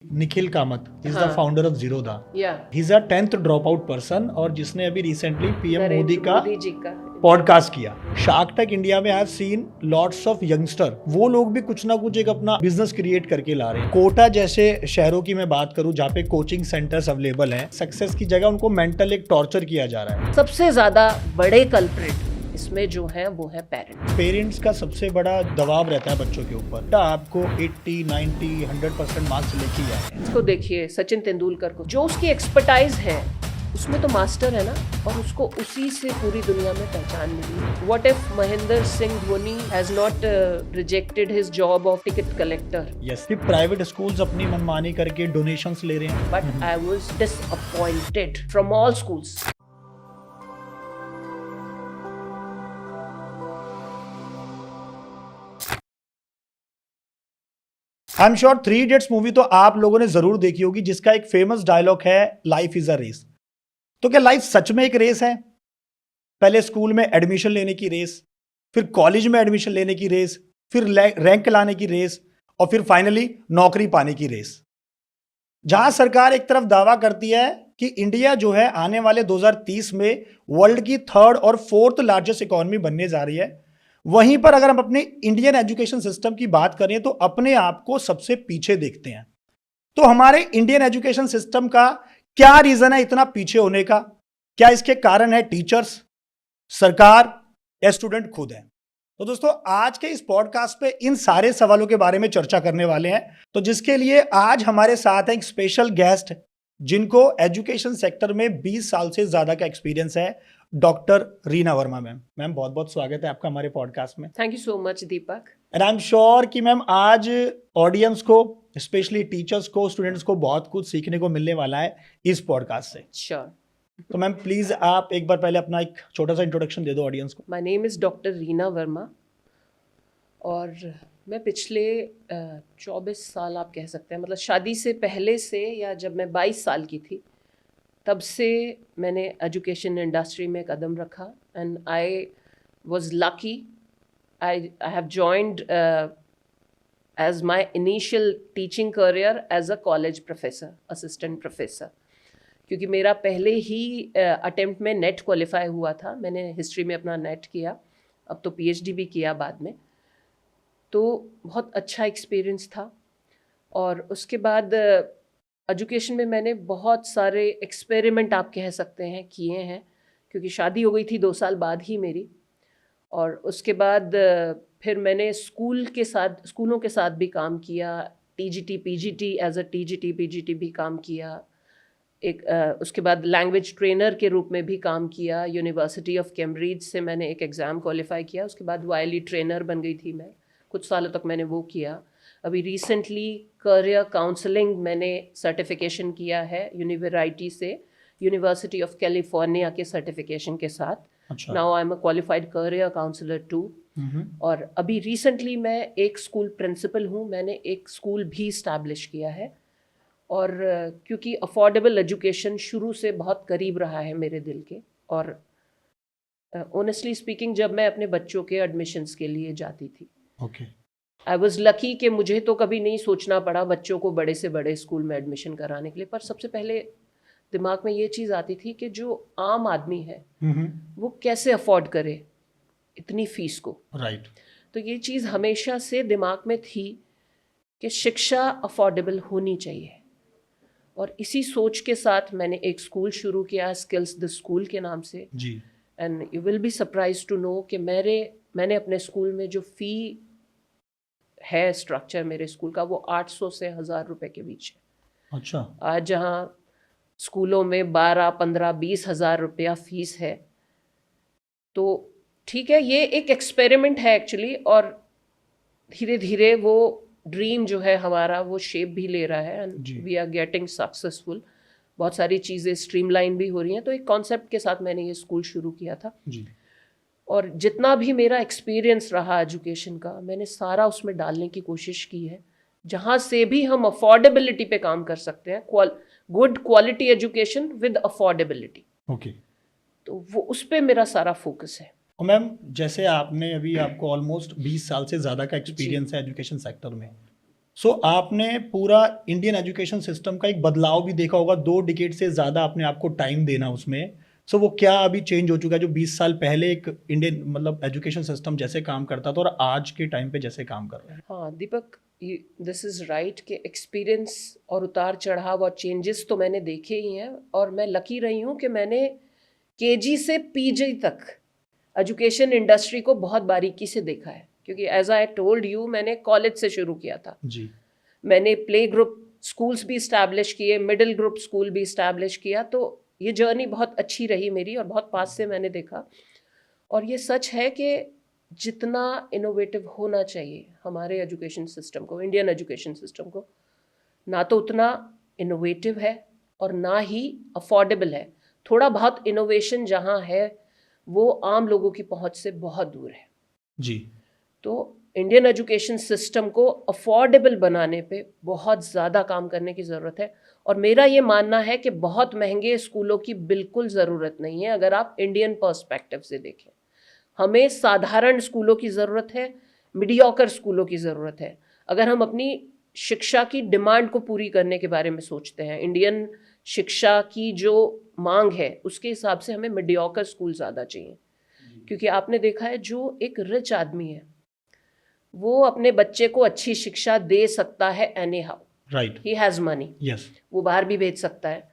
Nikhil Kamat is the हाँ founder of Zerodha. या he is a 10th drop out person और जिसने अभी रिसेंटली पीएम मोदी नरेंद्र का मोदी जी का पॉडकास्ट किया। शार्क टैंक इंडिया में I have seen lots of youngster, वो लोग भी कुछ ना कुछ एक अपना बिजनेस क्रिएट करके ला रहे हैं। कोटा जैसे शहरों की मैं बात करूं जहाँ पे कोचिंग सेंटर्स अवेलेबल हैं, सक्सेस की जगह उनको मेंटल एक टॉर्चर किया जा रहा है। सबसे ज्यादा बड़े कल्प्रिट इसमें जो है वो है पेरेंट्स का सबसे बड़ा दबाव रहता है बच्चों के ऊपर, आपको 80, 90, 100% मार्क्स लेके ही आए। इसको देखिए सचिन तेंदुलकर को, जो उसकी एक्सपर्टाइज है उसमें तो मास्टर है ना, और उसको उसी से पूरी दुनिया में पहचान मिली। What if Mahendra Singh Dhoni has not rejected his job of ticket collector? Yes, कि प्राइवेट स्कूल्स अपनी मनमानी करके डोनेशंस ले रहे हैं। But I was disappointed from all schools. I am sure 3 idiots movie तो आप लोगों ने जरूर देखी होगी, जिसका एक फेमस डायलॉग है, लाइफ इज अ रेस। तो क्या लाइफ सच में एक रेस है? पहले स्कूल में एडमिशन लेने की रेस, फिर कॉलेज में एडमिशन लेने की रेस, फिर रैंक लाने की रेस, और फिर फाइनली नौकरी पाने की रेस। जहां सरकार एक तरफ दावा करती है कि इंडिया जो है आने वाले 2030 में वर्ल्ड की 3rd और 4th लार्जेस्ट इकोनॉमी बनने जा रही है, वहीं पर अगर हम अपने इंडियन एजुकेशन सिस्टम की बात करें तो अपने आप को सबसे पीछे देखते हैं। तो हमारे इंडियन एजुकेशन सिस्टम का क्या रीजन है इतना पीछे होने का? क्या इसके कारण है टीचर्स, सरकार या स्टूडेंट खुद है? तो दोस्तों आज के इस पॉडकास्ट पे इन सारे सवालों के बारे में चर्चा करने वाले हैं। तो जिसके लिए आज हमारे साथ है एक स्पेशल गेस्ट जिनको एजुकेशन सेक्टर में 20 साल से ज्यादा का एक्सपीरियंस है, doctor Reena Verma ma'am. Ma'am बहुत बहुत स्वागत है आपका हमारे पॉडकास्ट में। Thank you so much Deepak. And I am sure कि मैम आज ऑडियंस को, स्पेशली टीचर्स को, स्टूडेंट्स को बहुत कुछ सीखने को मिलने वाला है इस पॉडकास्ट से। श्योर। तो मैम प्लीज आप एक बार पहले अपना एक छोटा सा इंट्रोडक्शन दे दो ऑडियंस को। My name is doctor Reena Verma और मैं पिछले 24 साल आप कह सकते हैं, मतलब शादी से पहले से या जब मैं 22 साल की थी तब से मैंने एजुकेशन इंडस्ट्री में कदम रखा। And I was lucky, I have joined as my initial teaching career as a college professor, assistant professor, क्योंकि मेरा पहले ही अटेम्प्ट में नेट क्वालिफाई हुआ था। मैंने हिस्ट्री में अपना नेट किया, अब तो पीएचडी भी किया बाद में। तो बहुत अच्छा एक्सपीरियंस था। और उसके बाद एजुकेशन में मैंने बहुत सारे एक्सपेरिमेंट आप कह सकते हैं किए हैं, क्योंकि शादी हो गई थी 2 साल बाद ही मेरी। और उसके बाद फिर मैंने स्कूलों के साथ भी काम किया, TGT PGT, as a TGT PGT भी काम किया। उसके बाद लैंग्वेज ट्रेनर के रूप में भी काम किया। यूनिवर्सिटी ऑफ कैम्ब्रिज से मैंने एक एग्ज़ाम क्वालिफाई किया, उसके बाद वायली ट्रेनर बन गई थी मैं। कुछ सालों तक मैंने वो किया। अभी रिसेंटली करियर काउंसलिंग मैंने सर्टिफिकेशन किया है यूनिवर्सिटी से, यूनिवर्सिटी ऑफ कैलिफोर्निया के सर्टिफिकेशन के साथ। अच्छा। Now I am a qualified career counsellor too. और अभी रिसेंटली मैं एक स्कूल प्रिंसिपल हूँ, मैंने एक स्कूल भी इस्टेब्लिश किया है। और क्योंकि अफोर्डेबल एजुकेशन शुरू से बहुत करीब रहा है मेरे दिल के, और ऑनेस्टली स्पीकिंग जब मैं अपने बच्चों के एडमिशन्स के लिए जाती थी, ओके, आई वाज लकी कि मुझे तो कभी नहीं सोचना पड़ा बच्चों को बड़े से बड़े स्कूल में एडमिशन कराने के लिए। पर सबसे पहले दिमाग में ये चीज़ आती थी कि जो आम आदमी है वो कैसे अफोर्ड करे इतनी फीस को। राइट। तो ये चीज़ हमेशा से दिमाग में थी कि शिक्षा अफोर्डेबल होनी चाहिए। और इसी सोच के साथ मैंने एक स्कूल शुरू किया, स्किल्स द स्कूल के नाम से जी। And you will be surprise to know कि मैंने अपने स्कूल में जो फ़ी है, स्ट्रक्चर मेरे स्कूल का, वो 800 से 1000 रुपए के बीच है। अच्छा। आज जहाँ स्कूलों में 12, 15, 20 हज़ार रुपया फ़ीस है, तो ठीक है, ये एक एक्सपेरिमेंट है एक्चुअली। और धीरे धीरे वो ड्रीम जो है हमारा वो शेप भी ले रहा है and we are getting successful. बहुत सारी चीज़ें स्ट्रीमलाइन भी हो रही हैं। तो एक कॉन्सेप्ट के साथ मैंने ये स्कूल शुरू किया था जी। और जितना भी मेरा एक्सपीरियंस रहा एजुकेशन का, मैंने सारा उसमें डालने की कोशिश की है, जहाँ से भी हम अफोर्डेबिलिटी पे काम कर सकते हैं। Good quality education with affordability. Okay. तो वो उस पर मेरा सारा फोकस है। और मैम जैसे आपने अभी, आपको ऑलमोस्ट 20 साल से ज़्यादा का एक्सपीरियंस है एजुकेशन सेक्टर में, सो आपने पूरा इंडियन एजुकेशन सिस्टम का एक बदलाव भी देखा होगा, 2 डिकेड से ज़्यादा अपने आप को टाइम देना उसमें। सो वो क्या अभी चेंज हो चुका है, जो 20 साल पहले एक इंडियन मतलब एजुकेशन सिस्टम जैसे काम करता था और आज के टाइम पे जैसे काम कर रहा है? हाँ दीपक, दिस इज़ राइट कि एक्सपीरियंस और उतार चढ़ाव और चेंजेस तो मैंने देखे ही हैं, और मैं लकी रही हूँ कि मैंने केजी से पीजी तक एजुकेशन इंडस्ट्री को बहुत बारीकी से देखा है, क्योंकि एज आई टोल्ड यू मैंने कॉलेज से शुरू किया था। जी। मैंने प्ले ग्रुप स्कूल्स भी इस्टेब्लिश किए, मिडिल ग्रुप स्कूल भी इस्टेब्लिश किया, तो ये जर्नी बहुत अच्छी रही मेरी और बहुत पास से मैंने देखा। और ये सच है कि जितना इनोवेटिव होना चाहिए हमारे एजुकेशन सिस्टम को, इंडियन एजुकेशन सिस्टम को, ना तो उतना इनोवेटिव है और ना ही अफोर्डेबल है। थोड़ा बहुत इनोवेशन जहाँ है वो आम लोगों की पहुंच से बहुत दूर है। जी। तो इंडियन एजुकेशन सिस्टम को अफोर्डेबल बनाने पे बहुत ज़्यादा काम करने की ज़रूरत है, और मेरा ये मानना है कि बहुत महंगे स्कूलों की बिल्कुल ज़रूरत नहीं है। अगर आप इंडियन पर्सपेक्टिव से देखें, हमें साधारण स्कूलों की ज़रूरत है, मीडियोकर स्कूलों की ज़रूरत है। अगर हम अपनी शिक्षा की डिमांड को पूरी करने के बारे में सोचते हैं, इंडियन शिक्षा की जो मांग है उसके हिसाब से हमें मीडियोकर स्कूल ज़्यादा चाहिए। क्योंकि आपने देखा है जो एक रिच आदमी है वो अपने बच्चे को अच्छी शिक्षा दे सकता है any how, right. He has money, yes. वो बाहर भी भेज सकता है।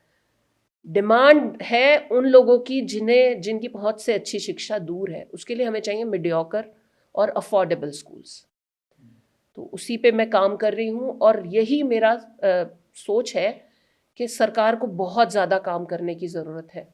डिमांड है उन लोगों की जिनकी पहुंच से अच्छी शिक्षा दूर है, उसके लिए हमें चाहिए मीडियोकर और अफोर्डेबल स्कूल्स। तो उसी पे मैं काम कर रही हूँ, और यही मेरा सोच है कि सरकार को बहुत ज़्यादा काम करने की ज़रूरत है।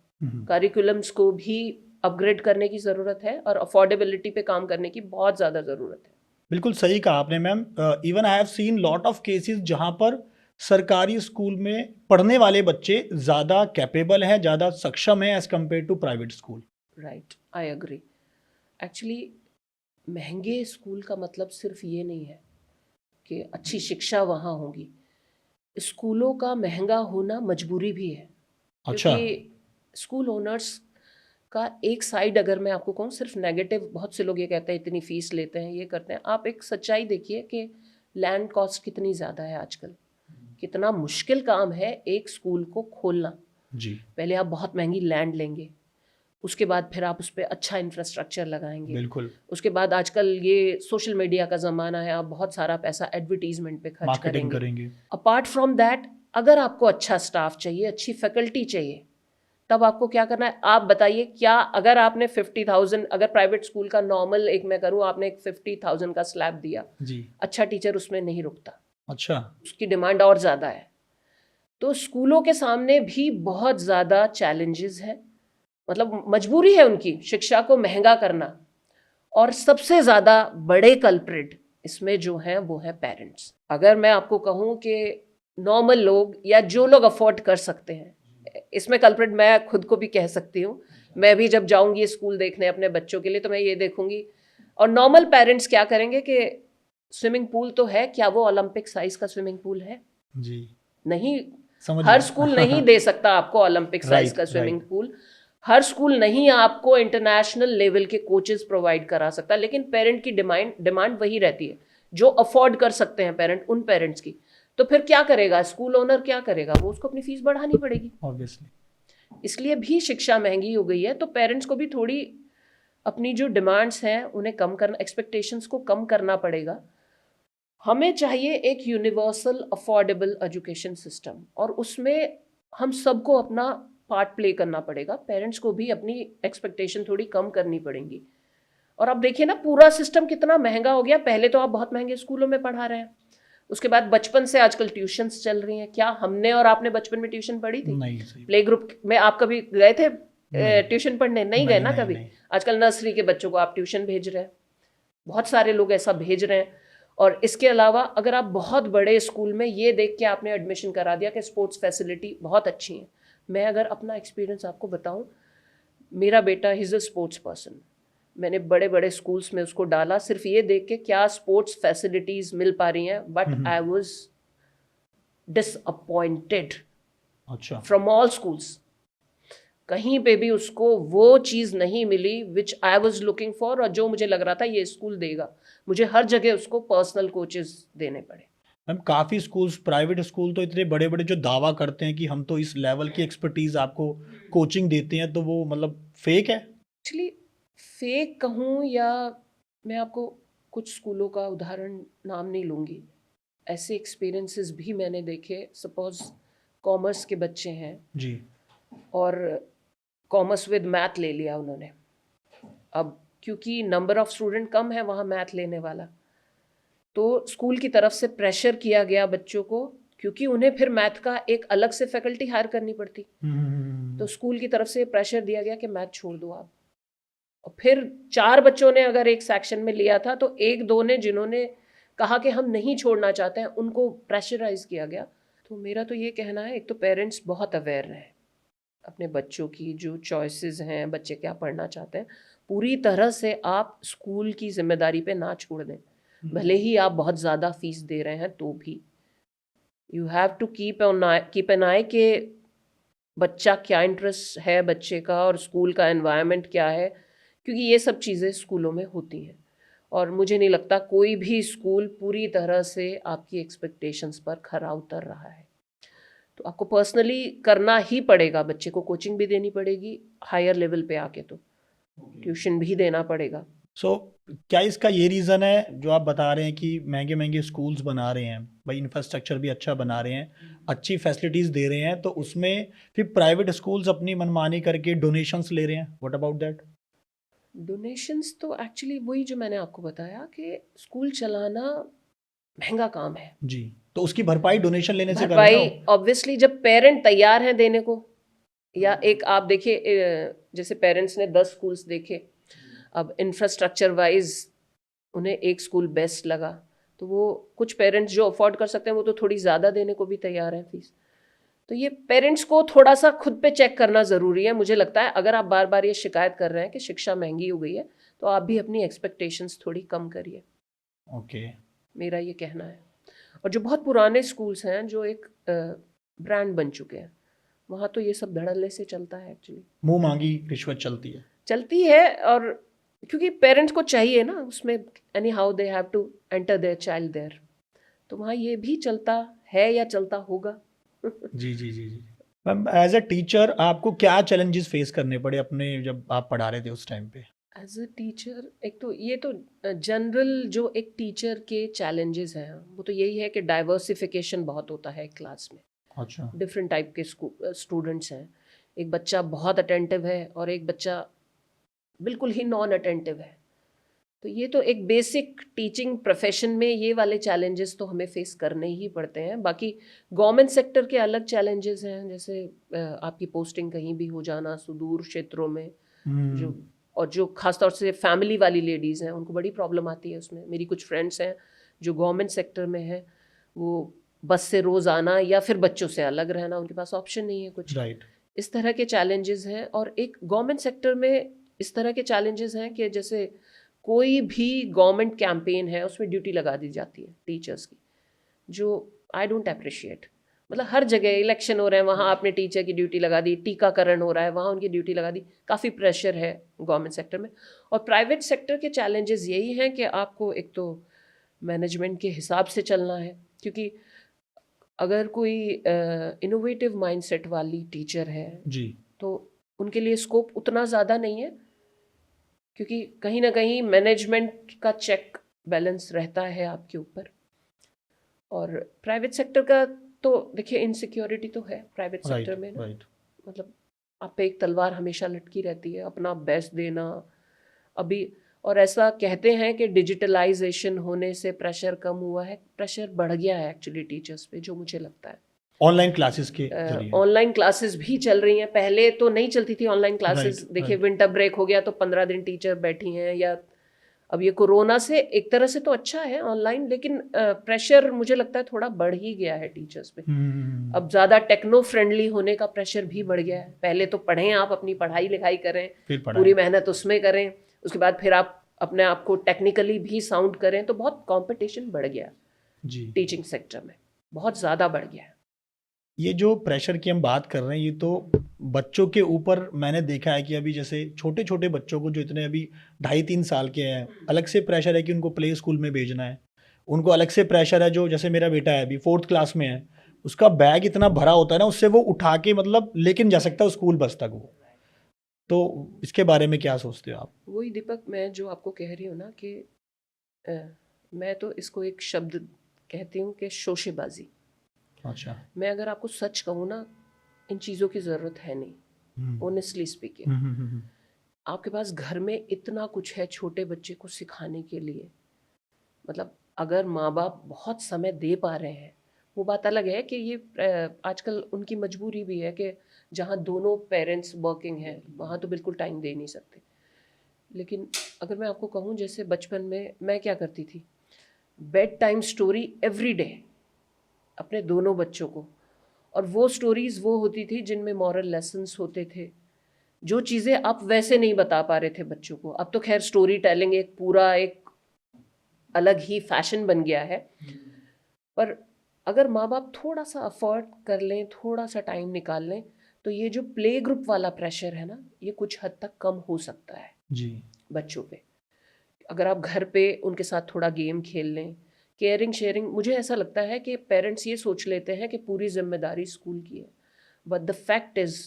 करिकुलम्स को भी अपग्रेड करने की ज़रूरत है और अफोर्डेबिलिटी पे काम करने की बहुत ज़्यादा ज़रूरत है। बिल्कुल सही कहा आपने ma'am. Even I have seen lot of cases जहाँ पर सरकारी स्कूल में पढ़ने वाले बच्चे ज़्यादा कैपेबल हैं, ज़्यादा सक्षम हैं as compare to private school. Right, I agree. Actually महंगे स्कूल का मतलब सिर्फ ये नहीं है कि अच्छी शिक्षा वहाँ होगी। स्कूलों का महंगा होना मजबूरी भी है, अच्छा। क्योंकि स्कूल ओनर्स का एक साइड अगर मैं आपको कहूँ सिर्फ नेगेटिव, बहुत से लोग ये कहते हैं इतनी फीस लेते हैं, ये करते हैं। आप एक सच्चाई देखिए कि लैंड कॉस्ट कितनी ज़्यादा है आजकल, कितना मुश्किल काम है एक स्कूल को खोलना। जी। पहले आप बहुत महंगी लैंड लेंगे, उसके बाद फिर आप उस पर अच्छा इंफ्रास्ट्रक्चर लगाएंगे, बिल्कुल। उसके बाद आजकल ये सोशल मीडिया का ज़माना है, आप बहुत सारा पैसा एडवर्टीजमेंट पे खर्च मार्केटिंग करेंगे। करेंगे। अपार्ट फ्रॉम दैट, अगर आपको अच्छा स्टाफ चाहिए, अच्छी फैकल्टी चाहिए, तब आपको क्या करना है? आप बताइए, क्या अगर आपने 50,000, अगर प्राइवेट स्कूल का नॉर्मल एक मैं करूँ, आपने एक 50,000 का स्लैब दिया, जी। अच्छा टीचर उसमें नहीं रुकता, अच्छा। उसकी डिमांड और ज़्यादा है। तो स्कूलों के सामने भी बहुत ज़्यादा चैलेंजेस हैं, मतलब मजबूरी है उनकी शिक्षा को महंगा करना। और सबसे ज़्यादा बड़े कल्प्रिट इसमें जो हैं वो है पेरेंट्स। अगर मैं आपको कहूँ कि नॉर्मल लोग या जो लोग अफोर्ड कर सकते हैं, इसमें कल्प्रिट मैं खुद को भी कह सकती हूँ। मैं भी जब जाऊँगी स्कूल देखने अपने बच्चों के लिए तो मैं ये देखूँगी, और नॉर्मल पेरेंट्स क्या करेंगे कि स्विमिंग पूल तो है, क्या वो ओलंपिक साइज का स्विमिंग पूल है? जी। नहीं, समझ हर गया। स्कूल नहीं दे सकता आपको ओलंपिक साइज राइट, का स्विमिंग राइट। पूल। हर स्कूल नहीं आपको इंटरनेशनल लेवल के कोचेस प्रोवाइड करा सकता, लेकिन पेरेंट की डिमांड वही रहती है जो अफोर्ड कर सकते हैं पेरेंट, उन पेरेंट्स की। तो फिर क्या करेगा स्कूल ओनर, क्या करेगा? वो उसको अपनी फीस बढ़ानी पड़ेगी। ऑब्वियसली। इसलिए भी शिक्षा महंगी हो गई है, तो पेरेंट्स को भी थोड़ी अपनी जो डिमांड्स हैं उन्हें कम करना, एक्सपेक्टेशंस को कम करना पड़ेगा। हमें चाहिए एक यूनिवर्सल अफोर्डेबल एजुकेशन सिस्टम, और उसमें हम सबको अपना पार्ट प्ले करना पड़ेगा। पेरेंट्स को भी अपनी एक्सपेक्टेशन थोड़ी कम करनी पड़ेंगी। और अब देखिए ना, पूरा सिस्टम कितना महंगा हो गया। पहले तो आप बहुत महंगे स्कूलों में पढ़ा रहे हैं, उसके बाद बचपन से आजकल ट्यूशन्स चल रही हैं। क्या हमने और आपने बचपन में ट्यूशन पढ़ी थी? नहीं। सही। प्ले ग्रुप में आप कभी गए थे नहीं। ट्यूशन पढ़ने? नहीं गए ना नहीं, कभी। नहीं। आजकल नर्सरी के बच्चों को आप ट्यूशन भेज रहे हैं, बहुत सारे लोग ऐसा भेज रहे हैं। और इसके अलावा अगर आप बहुत बड़े स्कूल में ये देख के आपने एडमिशन करा दिया कि स्पोर्ट्स फैसिलिटी बहुत अच्छी है। मैं अगर अपना एक्सपीरियंस आपको बताऊं, मेरा बेटा इज़ अ स्पोर्ट्स पर्सन। मैंने बड़े बड़े स्कूल्स में उसको डाला सिर्फ ये देख के क्या स्पोर्ट्स फैसिलिटीज़ मिल पा रही हैं, बट आई वॉज डिसअपॉइंटेड अच्छा। From all schools. कहीं पे भी उसको वो चीज़ नहीं मिली विच आई वॉज लुकिंग फॉर, और जो मुझे लग रहा था ये स्कूल देगा। मुझे हर जगह उसको पर्सनल कोचेस देने पड़े। मैम काफ़ी स्कूल्स, प्राइवेट स्कूल तो इतने बड़े बड़े जो दावा करते हैं कि हम तो इस लेवल की एक्सपर्टीज आपको कोचिंग देते हैं, तो वो मतलब फेक है। एक्चुअली फेक कहूँ या मैं आपको कुछ स्कूलों का उदाहरण नाम नहीं लूँगी, ऐसे एक्सपीरियंसेस भी मैंने देखे। सपोज कॉमर्स के बच्चे हैं जी। और कॉमर्स विद मैथ ले लिया उन्होंने। अब क्योंकि नंबर ऑफ स्टूडेंट कम है वहाँ मैथ लेने वाला, तो स्कूल की तरफ से प्रेशर किया गया बच्चों को, क्योंकि उन्हें फिर मैथ का एक अलग से फैकल्टी हायर करनी पड़ती। तो स्कूल की तरफ से प्रेशर दिया गया कि मैथ छोड़ दो आप। और फिर 4 बच्चों ने अगर एक सेक्शन में लिया था, तो 1-2 ने जिन्होंने कहा कि हम नहीं छोड़ना चाहते हैं, उनको प्रेशराइज किया गया। तो मेरा तो ये कहना है, एक तो पेरेंट्स बहुत अवेयर रहें अपने बच्चों की, जो चॉइसेस हैं, बच्चे क्या पढ़ना चाहते हैं, पूरी तरह से आप स्कूल की जिम्मेदारी पे ना छोड़ दें। भले ही आप बहुत ज़्यादा फीस दे रहे हैं तो भी you have to keep an eye कि बच्चा क्या इंटरेस्ट है बच्चे का, और स्कूल का एनवायरनमेंट क्या है, क्योंकि ये सब चीज़ें स्कूलों में होती हैं। और मुझे नहीं लगता कोई भी स्कूल पूरी तरह से आपकी एक्सपेक्टेशंस पर खरा उतर रहा है। तो आपको पर्सनली करना ही पड़ेगा, बच्चे को कोचिंग भी देनी पड़ेगी, हायर लेवल पे आके तो ट्यूशन भी देना पड़ेगा। क्या इसका ये रीज़न है जो आप बता रहे हैं कि महंगे महंगे स्कूल्स बना रहे हैं, भाई इंफ्रास्ट्रक्चर भी अच्छा बना रहे हैं, अच्छी फैसिलिटीज़ दे रहे हैं, तो उसमें फिर प्राइवेट स्कूल्स अपनी मनमानी करके डोनेशंस ले रहे हैं? What about that? डोनेशंस तो एक्चुअली वही जो मैंने आपको बताया कि स्कूल चलाना महंगा काम है। जी, तो उसकी भरपाई डोनेशन लेने से भरपाई करें ना? ऑब्वियसली जब पेरेंट तैयार हैं देने को, या एक आप देखिए जैसे पेरेंट्स ने 10 स्कूल्स देखे, अब इंफ्रास्ट्रक्चर वाइज उन्हें एक स्कूल बेस्ट लगा, तो वो कुछ पेरेंट्स जो अफोर्ड कर सकते हैं वो तो थोड़ी ज़्यादा देने को भी तैयार हैं फीस। तो ये पेरेंट्स को थोड़ा सा खुद पे चेक करना ज़रूरी है। मुझे लगता है अगर आप बार बार ये शिकायत कर रहे हैं कि शिक्षा महंगी हो गई है, तो आप भी अपनी एक्सपेक्टेशंस थोड़ी कम करिए। ओके। मेरा ये कहना है। और जो बहुत पुराने स्कूल्स हैं जो एक ब्रांड बन चुके हैं, वहाँ तो ये सब धड़ल्ले से चलता है एक्चुअली, मुंह मांगी रिश्वत चलती है। और क्योंकि पेरेंट्स को चाहिए ना उसमें, anyhow they have to enter their child there, तो वहाँ ये भी चलता है या चलता होगा। जी जी जी जी। मैम एज अ टीचर आपको क्या चैलेंजेस फेस करने पड़े अपने, जब आप पढ़ा रहे थे उस टाइम पे? एज अ टीचर, एक तो ये तो जनरल जो एक टीचर के चैलेंजेस हैं वो तो यही है कि डाइवर्सिफिकेशन बहुत होता है क्लास में। अच्छा। डिफरेंट टाइप के स्टूडेंट्स हैं। एक बच्चा बहुत अटेंटिव है और एक बच्चा बिल्कुल ही नॉन अटेंटिव है। तो ये तो एक बेसिक टीचिंग प्रोफेशन में ये वाले चैलेंजेस तो हमें फेस करने ही पड़ते हैं। बाकी गवर्नमेंट सेक्टर के अलग चैलेंजेस हैं, जैसे आपकी पोस्टिंग कहीं भी हो जाना सुदूर क्षेत्रों में, जो और जो खासतौर से फैमिली वाली लेडीज़ हैं उनको बड़ी प्रॉब्लम आती है उसमें। मेरी कुछ फ्रेंड्स हैं जो गवर्नमेंट सेक्टर में हैं, वो बस से रोज़ आना या फिर बच्चों से अलग रहना, उनके पास ऑप्शन नहीं है कुछ। राइट। इस तरह के चैलेंजेस हैं। और एक गवर्नमेंट सेक्टर में इस तरह के चैलेंजेस हैं कि जैसे कोई भी गवर्नमेंट कैंपेन है उसमें ड्यूटी लगा दी जाती है टीचर्स की, जो आई डोंट अप्रिशिएट। मतलब हर जगह इलेक्शन हो रहे हैं, वहाँ आपने टीचर की ड्यूटी लगा दी, टीकाकरण हो रहा है वहाँ उनकी ड्यूटी लगा दी। काफ़ी प्रेशर है गवर्नमेंट सेक्टर में। और प्राइवेट सेक्टर के चैलेंजेस यही हैं कि आपको एक तो मैनेजमेंट के हिसाब से चलना है, क्योंकि अगर कोई इनोवेटिव माइंडसेट वाली टीचर है जी, तो उनके लिए स्कोप उतना ज़्यादा नहीं है, क्योंकि कहीं ना कहीं मैनेजमेंट का चेक बैलेंस रहता है आपके ऊपर। और प्राइवेट सेक्टर का तो देखिए इनसिक्योरिटी तो है प्राइवेट राइट सेक्टर में ना, राइट। मतलब आप पे एक तलवार हमेशा लटकी रहती है, अपना बेस्ट देना। अभी और ऐसा कहते हैं कि डिजिटलाइजेशन होने से प्रेशर कम हुआ है, प्रेशर बढ़ गया है एक्चुअली टीचर्स पे, जो मुझे लगता है। ऑनलाइन क्लासेस के जरिए ऑनलाइन क्लासेस भी चल रही हैं, पहले तो नहीं चलती थी ऑनलाइन क्लासेस। Right, देखिए right. विंटर ब्रेक हो गया तो 15 दिन टीचर बैठी हैं, या अब ये कोरोना से एक तरह से तो अच्छा है ऑनलाइन, लेकिन प्रेशर मुझे लगता है थोड़ा बढ़ ही गया है टीचर्स पे। अब ज़्यादा टेक्नो फ्रेंडली होने का प्रेशर भी बढ़ गया है। पहले तो पढ़ें, आप अपनी पढ़ाई लिखाई करें, फिर पूरी मेहनत उसमें करें, उसके बाद फिर आप अपने आप को टेक्निकली भी साउंड करें, तो बहुत कंपटीशन बढ़ गया जी। टीचिंग सेक्टर में, बहुत ज़्यादा बढ़ गया है। ये जो प्रेशर की हम बात कर रहे हैं, ये तो बच्चों के ऊपर मैंने देखा है कि अभी जैसे छोटे छोटे बच्चों को जो इतने अभी 2.5-3 साल के हैं, अलग से प्रेशर है कि उनको प्ले स्कूल में भेजना है, उनको अलग से प्रेशर है। जो जैसे मेरा बेटा है अभी 4th क्लास में है, उसका बैग इतना भरा होता है ना, उससे वो उठा के मतलब लेकिन जा सकता है स्कूल बस तक वो। तो इसके बारे में क्या सोचते हो आप? वही दीपक, मैं जो आपको कह रही हूँ ना कि अ, मैं तो इसको एक शब्द कहती हूँ कि शोशेबाजी। अच्छा। मैं अगर आपको सच कहूँ ना, इन चीज़ों की ज़रूरत है नहीं, ऑनेस्टली स्पीकिंग। आपके पास घर में इतना कुछ है छोटे बच्चे को सिखाने के लिए। मतलब अगर माँ बाप बहुत समय दे पा रहे हैं, वो बात अलग है कि ये आजकल उनकी मजबूरी भी है कि जहाँ दोनों पेरेंट्स वर्किंग हैं वहाँ तो बिल्कुल टाइम दे नहीं सकते। लेकिन अगर मैं आपको कहूँ, जैसे बचपन में मैं क्या करती थी, bed time story every day अपने दोनों बच्चों को। और वो स्टोरीज़ वो होती थी जिनमें मॉरल लेसन्स होते थे, जो चीज़ें आप वैसे नहीं बता पा रहे थे बच्चों को। अब तो खैर स्टोरी टेलिंग एक पूरा एक अलग ही फैशन बन गया है। पर अगर माँ बाप थोड़ा सा अफोर्ड कर लें, थोड़ा सा टाइम निकाल लें, तो ये जो प्ले ग्रुप वाला प्रेशर है ना, ये कुछ हद तक कम हो सकता है जी। बच्चों पे। अगर आप घर पे उनके साथ थोड़ा गेम खेल लें, केयरिंग शेयरिंग। मुझे ऐसा लगता है कि पेरेंट्स ये सोच लेते हैं कि पूरी जिम्मेदारी स्कूल की है, बट द फैक्ट इज़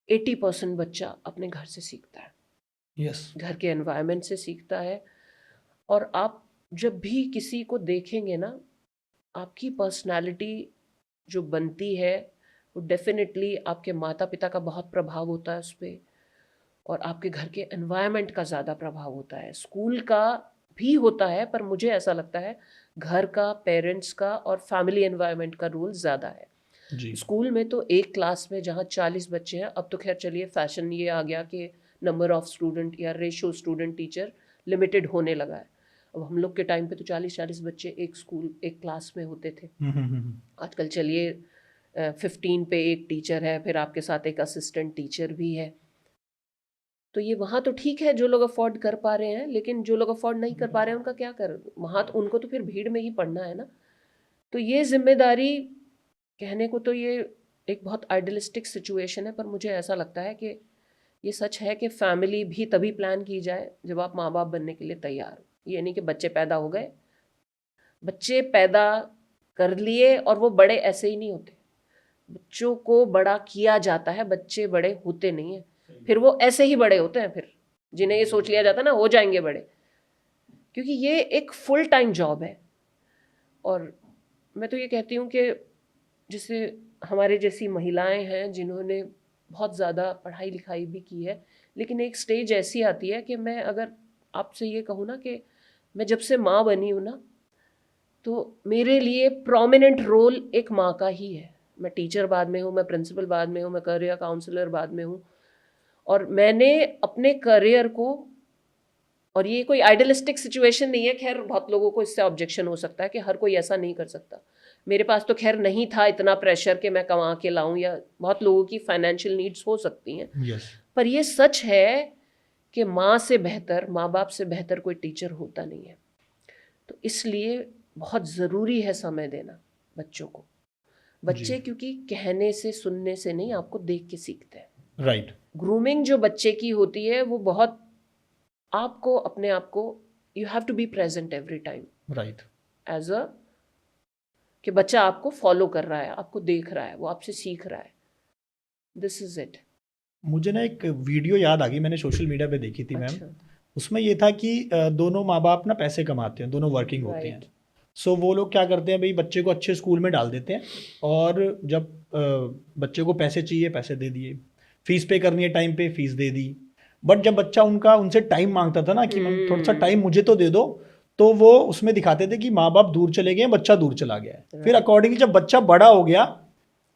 80% बच्चा अपने घर से सीखता है, यस। घर के एनवायरनमेंट से सीखता है। और आप जब भी किसी को देखेंगे ना, आपकी पर्सनालिटी जो बनती है वो डेफिनेटली आपके माता पिता का बहुत प्रभाव होता है उस पर, और आपके घर के एनवायरनमेंट का ज़्यादा प्रभाव होता है। स्कूल का भी होता है, पर मुझे ऐसा लगता है घर का, पेरेंट्स का और फैमिली एनवायरनमेंट का रोल ज़्यादा है। जी। स्कूल में तो एक क्लास में जहाँ 40 बच्चे हैं, अब तो खैर चलिए फैशन ये आ गया कि नंबर ऑफ स्टूडेंट या रेशो स्टूडेंट टीचर लिमिटेड होने लगा है। अब हम लोग के टाइम पे तो 40-40 बच्चे एक क्लास में होते थे। आजकल चलिए 15 पे एक टीचर है, फिर आपके साथ एक असिस्टेंट टीचर भी है। तो ये वहाँ तो ठीक है जो लोग अफोर्ड कर पा रहे हैं, लेकिन जो लोग अफोर्ड नहीं कर पा रहे हैं उनका क्या कर, वहाँ तो उनको तो फिर भीड़ में ही पढ़ना है ना। तो ये जिम्मेदारी, कहने को तो ये एक बहुत आइडियलिस्टिक सिचुएशन है, पर मुझे ऐसा लगता है कि ये सच है कि फैमिली भी तभी प्लान की जाए जब आप माँ बाप बनने के लिए तैयार हो। ये नहीं कि बच्चे पैदा हो गए, बच्चे पैदा कर लिए और वो बड़े ऐसे ही नहीं होते। बच्चों को बड़ा किया जाता है, बच्चे बड़े होते नहीं हैं, फिर वो ऐसे ही बड़े होते हैं फिर, जिन्हें ये सोच लिया जाता है ना हो जाएंगे बड़े, क्योंकि ये एक फुल टाइम जॉब है। और मैं तो ये कहती हूँ कि जैसे हमारे जैसी महिलाएं हैं जिन्होंने बहुत ज़्यादा पढ़ाई लिखाई भी की है, लेकिन एक स्टेज ऐसी आती है कि मैं अगर आपसे ये कहूँ ना कि मैं जब से माँ बनी हूँ ना, तो मेरे लिए प्रोमिनेंट रोल एक माँ का ही है। मैं टीचर बाद में हूँ, मैं प्रिंसिपल बाद में हूँ, मैं करियर काउंसलर बाद में हूँ। और मैंने अपने करियर को, और ये कोई आइडियलिस्टिक सिचुएशन नहीं है, खैर बहुत लोगों को इससे ऑब्जेक्शन हो सकता है कि हर कोई ऐसा नहीं कर सकता। मेरे पास तो खैर नहीं था इतना प्रेशर कि मैं कमा के लाऊं, या बहुत लोगों की फाइनेंशियल नीड्स हो सकती हैं। यस। पर ये सच है कि माँ से बेहतर, माँ बाप से बेहतर कोई टीचर होता नहीं है। तो इसलिए बहुत ज़रूरी है समय देना बच्चों को। बच्चे जी। क्योंकि कहने से, सुनने से नहीं, आपको देख के सीखते हैं। राइट। ग्रूमिंग जो बच्चे की होती है वो बहुत, आपको अपने आप को, you have to be present every time right. As a, कि बच्चा आपको फॉलो कर रहा है, आपको देख रहा है, वो आपसे सीख रहा है। This is it. मुझे ना एक वीडियो याद आ गई, मैंने सोशल मीडिया पे देखी थी मैम। अच्छा। उसमें ये था कि दोनों माँ बाप ना पैसे कमाते हैं, दोनों वर्किंग होते हैं। राइट। सो वो लोग क्या करते हैं भाई, बच्चे को अच्छे स्कूल में डाल देते हैं, और जब बच्चे को पैसे चाहिए पैसे दे दिए, फीस पे करनी है टाइम पे फीस दे दी। बट जब बच्चा उनका उनसे टाइम मांगता था ना कि मैम थोड़ा सा टाइम मुझे तो दे दो, तो वो उसमें दिखाते थे कि माँ बाप दूर चले गए, बच्चा दूर चला गया है। फिर अकॉर्डिंगली जब बच्चा बड़ा हो गया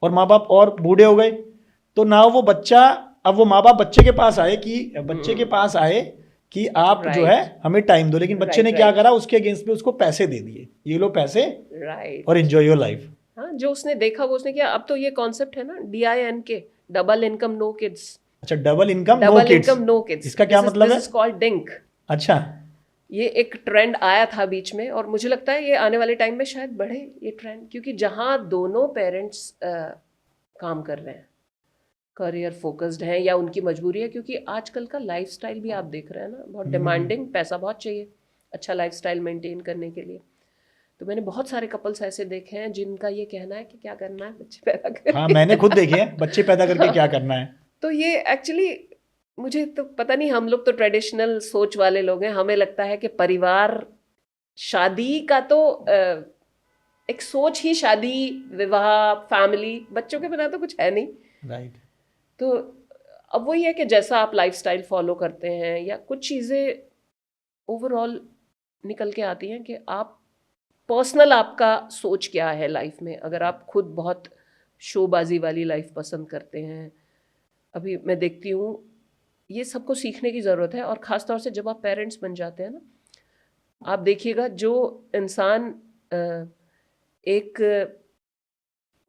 और माँ बाप और बूढ़े हो गए, तो ना वो बच्चा, अब वो माँ बाप बच्चे के पास आए कि आप जो है राइट। हमें टाइम दो, लेकिन बच्चे ने राइट। क्या राइट। करा, उसके अगेंस्ट में उसको पैसे दे दिए, ये लो पैसे राइट। और एंजॉय योर लाइफ। हाँ, जो उसने देखा वो उसने किया। अब तो ये कॉन्सेप्ट है ना, DINK, double income no kids. अच्छा, double income no double kids, income no kids, इसका क्या मतलब दिस है? Is called DINK. अच्छा। ये एक ट्रेंड आया था बीच में, और मुझे लगता है ये आने वाले टाइम में शायद बढ़े ये ट्रेंड, क्योंकि जहाँ दोनों पेरेंट्स काम कर रहे हैं, करियर फोकस्ड हैं, या उनकी मजबूरी है, क्योंकि आजकल का लाइफस्टाइल भी आप देख रहे हैं ना, बहुत डिमांडिंग, पैसा बहुत चाहिए अच्छा लाइफस्टाइल मेंटेन करने के लिए। तो मैंने बहुत सारे कपल्स ऐसे देखे हैं जिनका ये कहना है कि क्या करना है बच्चे पैदा करके। हाँ, मैंने खुद देखे हैं, बच्चे पैदा करके क्या करना है। तो ये एक्चुअली मुझे तो पता नहीं, हम लोग तो ट्रेडिशनल सोच वाले लोग हैं, हमें लगता है कि परिवार, शादी का तो एक सोच ही शादी, विवाह, फैमिली, बच्चों के बिना तो कुछ है नहीं। राइट। तो अब वही है कि जैसा आप लाइफस्टाइल फॉलो करते हैं या कुछ चीज़ें ओवरऑल निकल के आती हैं कि आप पर्सनल, आपका सोच क्या है लाइफ में। अगर आप खुद बहुत शोबाजी वाली लाइफ पसंद करते हैं, अभी मैं देखती हूँ ये सबको सीखने की ज़रूरत है। और ख़ास तौर से जब आप पेरेंट्स बन जाते हैं ना, आप देखिएगा जो इंसान एक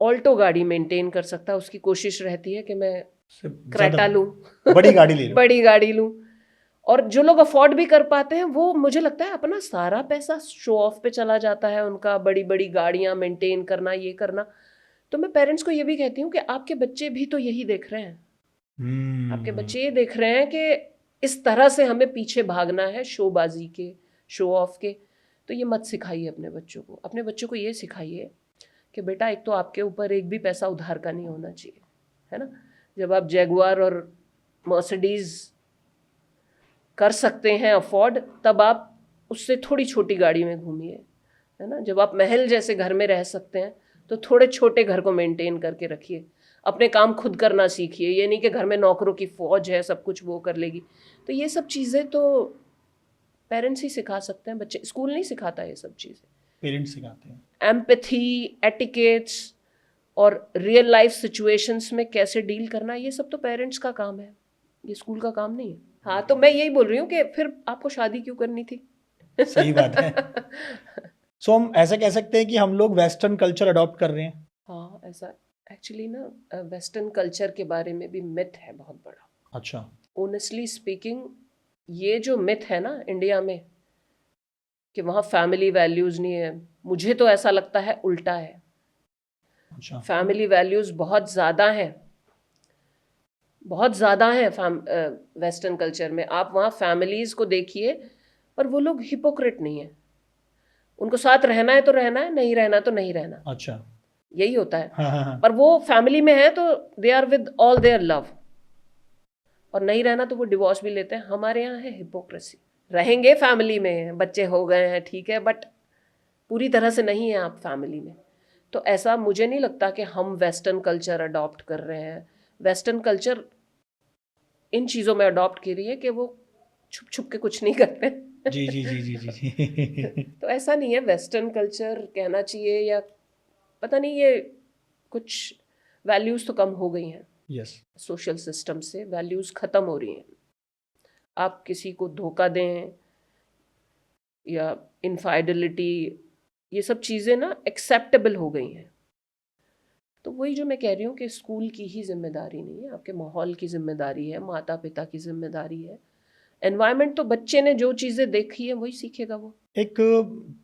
ऑल्टो गाड़ी मेंटेन कर सकता है, उसकी कोशिश रहती है कि मैं क्रेटा लूँ, बड़ी गाड़ी ले लूं। बड़ी गाड़ी लूँ। और जो लोग अफोर्ड भी कर पाते हैं, वो मुझे लगता है अपना सारा पैसा शो ऑफ पे चला जाता है उनका, बड़ी बड़ी गाड़ियाँ मेंटेन करना, ये करना। तो मैं पेरेंट्स को ये भी कहती हूँ कि आपके बच्चे भी तो यही देख रहे हैं। आपके बच्चे ये देख रहे हैं कि इस तरह से हमें पीछे भागना है शोबाजी के, शो ऑफ के। तो ये मत सिखाइए अपने बच्चों को। अपने बच्चों को ये सिखाइए कि बेटा, एक तो आपके ऊपर एक भी पैसा उधार का नहीं होना चाहिए, है ना। जब आप जैगुआर और मर्सिडीज कर सकते हैं अफोर्ड, तब आप उससे थोड़ी छोटी गाड़ी में घूमिए, है ना। जब आप महल जैसे घर में रह सकते हैं, तो थोड़े छोटे घर को मेंटेन करके रखिए। अपने काम खुद करना सीखिए। ये नहीं कि घर में नौकरों की फौज है, सब कुछ वो कर लेगी। तो ये सब चीज़ें तो पेरेंट्स ही सिखा सकते हैं, बच्चे, स्कूल नहीं सिखाता ये सब चीज़ें। पेरेंट्स सिखाते हैं। एम्पैथी, एटिकेट्स और रियल लाइफ सिचुएशंस में कैसे डील करना, ये सब तो पेरेंट्स का काम है, ये स्कूल का काम नहीं है। हाँ, तो मैं यही बोल रही हूँ कि फिर आपको शादी क्यों करनी थी। सही बात है। सो हम ऐसा कह सकते हैं कि हम लोग वेस्टर्न कल्चर अडॉप्ट कर रहे हैं। हाँ, ऐसा एक्चुअली ना वेस्टर्न कल्चर के बारे में भी मिथ है बहुत बड़ा। अच्छा। ऑनेस्टली स्पीकिंग, ये जो मिथ है ना इंडिया में कि वहाँ फैमिली वैल्यूज़ नहीं है, मुझे तो ऐसा लगता है उल्टा है। अच्छा। फैमिली वैल्यूज़ बहुत ज़्यादा हैं, बहुत ज़्यादा हैं वेस्टर्न कल्चर में। आप वहाँ फैमिलीज़ को देखिए, पर वो लोग हिपोक्रेट नहीं है। उनको साथ रहना है तो रहना है, नहीं रहना तो नहीं रहना। अच्छा। यही होता है। हाँ। पर वो फैमिली में है तो they are with all their love, और नहीं रहना तो वो डिवोर्स भी लेते हैं। हमारे यहाँ है हिपोक्रेसी। रहेंगे फैमिली में, बच्चे हो गए हैं ठीक है, बट पूरी तरह से नहीं है आप फैमिली में। तो ऐसा मुझे नहीं लगता कि हम वेस्टर्न कल्चर अडॉप्ट कर रहे हैं। वेस्टर्न कल्चर इन चीज़ों में अडॉप्ट की रही है कि वो छुप छुप के कुछ नहीं करते। जी जी जी जी जी जी। तो ऐसा नहीं है वेस्टर्न कल्चर कहना चाहिए, या पता नहीं, ये कुछ वैल्यूज़ तो कम हो गई हैं। यस। सोशल सिस्टम से वैल्यूज़ ख़त्म हो रही हैं। आप किसी को धोखा दें या इनफाइडेलिटी, ये सब चीज़ें ना एक्सेप्टेबल हो गई हैं। तो वही जो मैं कह रही हूँ कि स्कूल की ही जिम्मेदारी नहीं है, आपके माहौल की जिम्मेदारी है, माता पिता की जिम्मेदारी है, एनवायरनमेंट। तो बच्चे ने जो चीज़ें देखी है वही सीखेगा वो। एक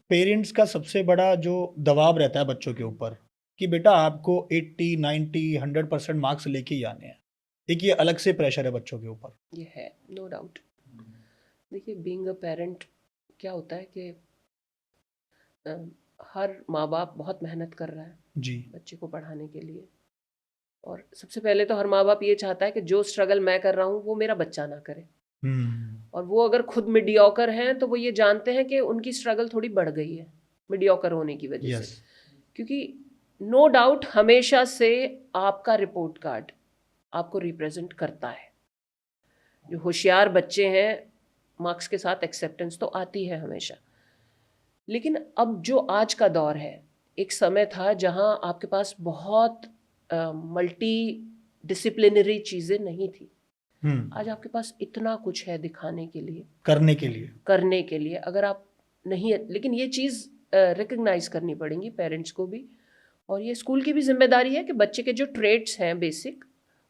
पेरेंट्स का सबसे बड़ा जो दबाव रहता है बच्चों के ऊपर कि बेटा आपको 80, 90, 100% मार्क्स लेके ही आने हैं। एक ये अलग से प्रेशर है बच्चों के ऊपर। ये है, नो डाउट। देखिए, बीइंग अ पेरेंट क्या होता है कि हर माँ बाप बहुत मेहनत कर रहा है जी। बच्चे को पढ़ाने के लिए। और सबसे पहले तो हर माँ बाप ये चाहता है कि जो स्ट्रगल मैं कर रहा हूँ वो मेरा बच्चा ना करे। और वो अगर खुद मीडियोकर हैं तो वो ये जानते हैं कि उनकी स्ट्रगल थोड़ी बढ़ गई है मीडियोकर होने की वजह से। क्योंकि नो डाउट हमेशा से आपका रिपोर्ट कार्ड आपको रिप्रेजेंट करता है। जो होशियार बच्चे हैं, मार्क्स के साथ एक्सेप्टेंस तो आती है हमेशा। लेकिन अब जो आज का दौर है, एक समय था जहां आपके पास बहुत मल्टी डिसिप्लिनरी चीज़ें नहीं थी। आज आपके पास इतना कुछ है दिखाने के लिए, करने के लिए। अगर आप नहीं है, लेकिन ये चीज़ रिकग्नाइज करनी पड़ेगी पेरेंट्स को भी, और ये स्कूल की भी जिम्मेदारी है कि बच्चे के जो ट्रेड्स हैं बेसिक,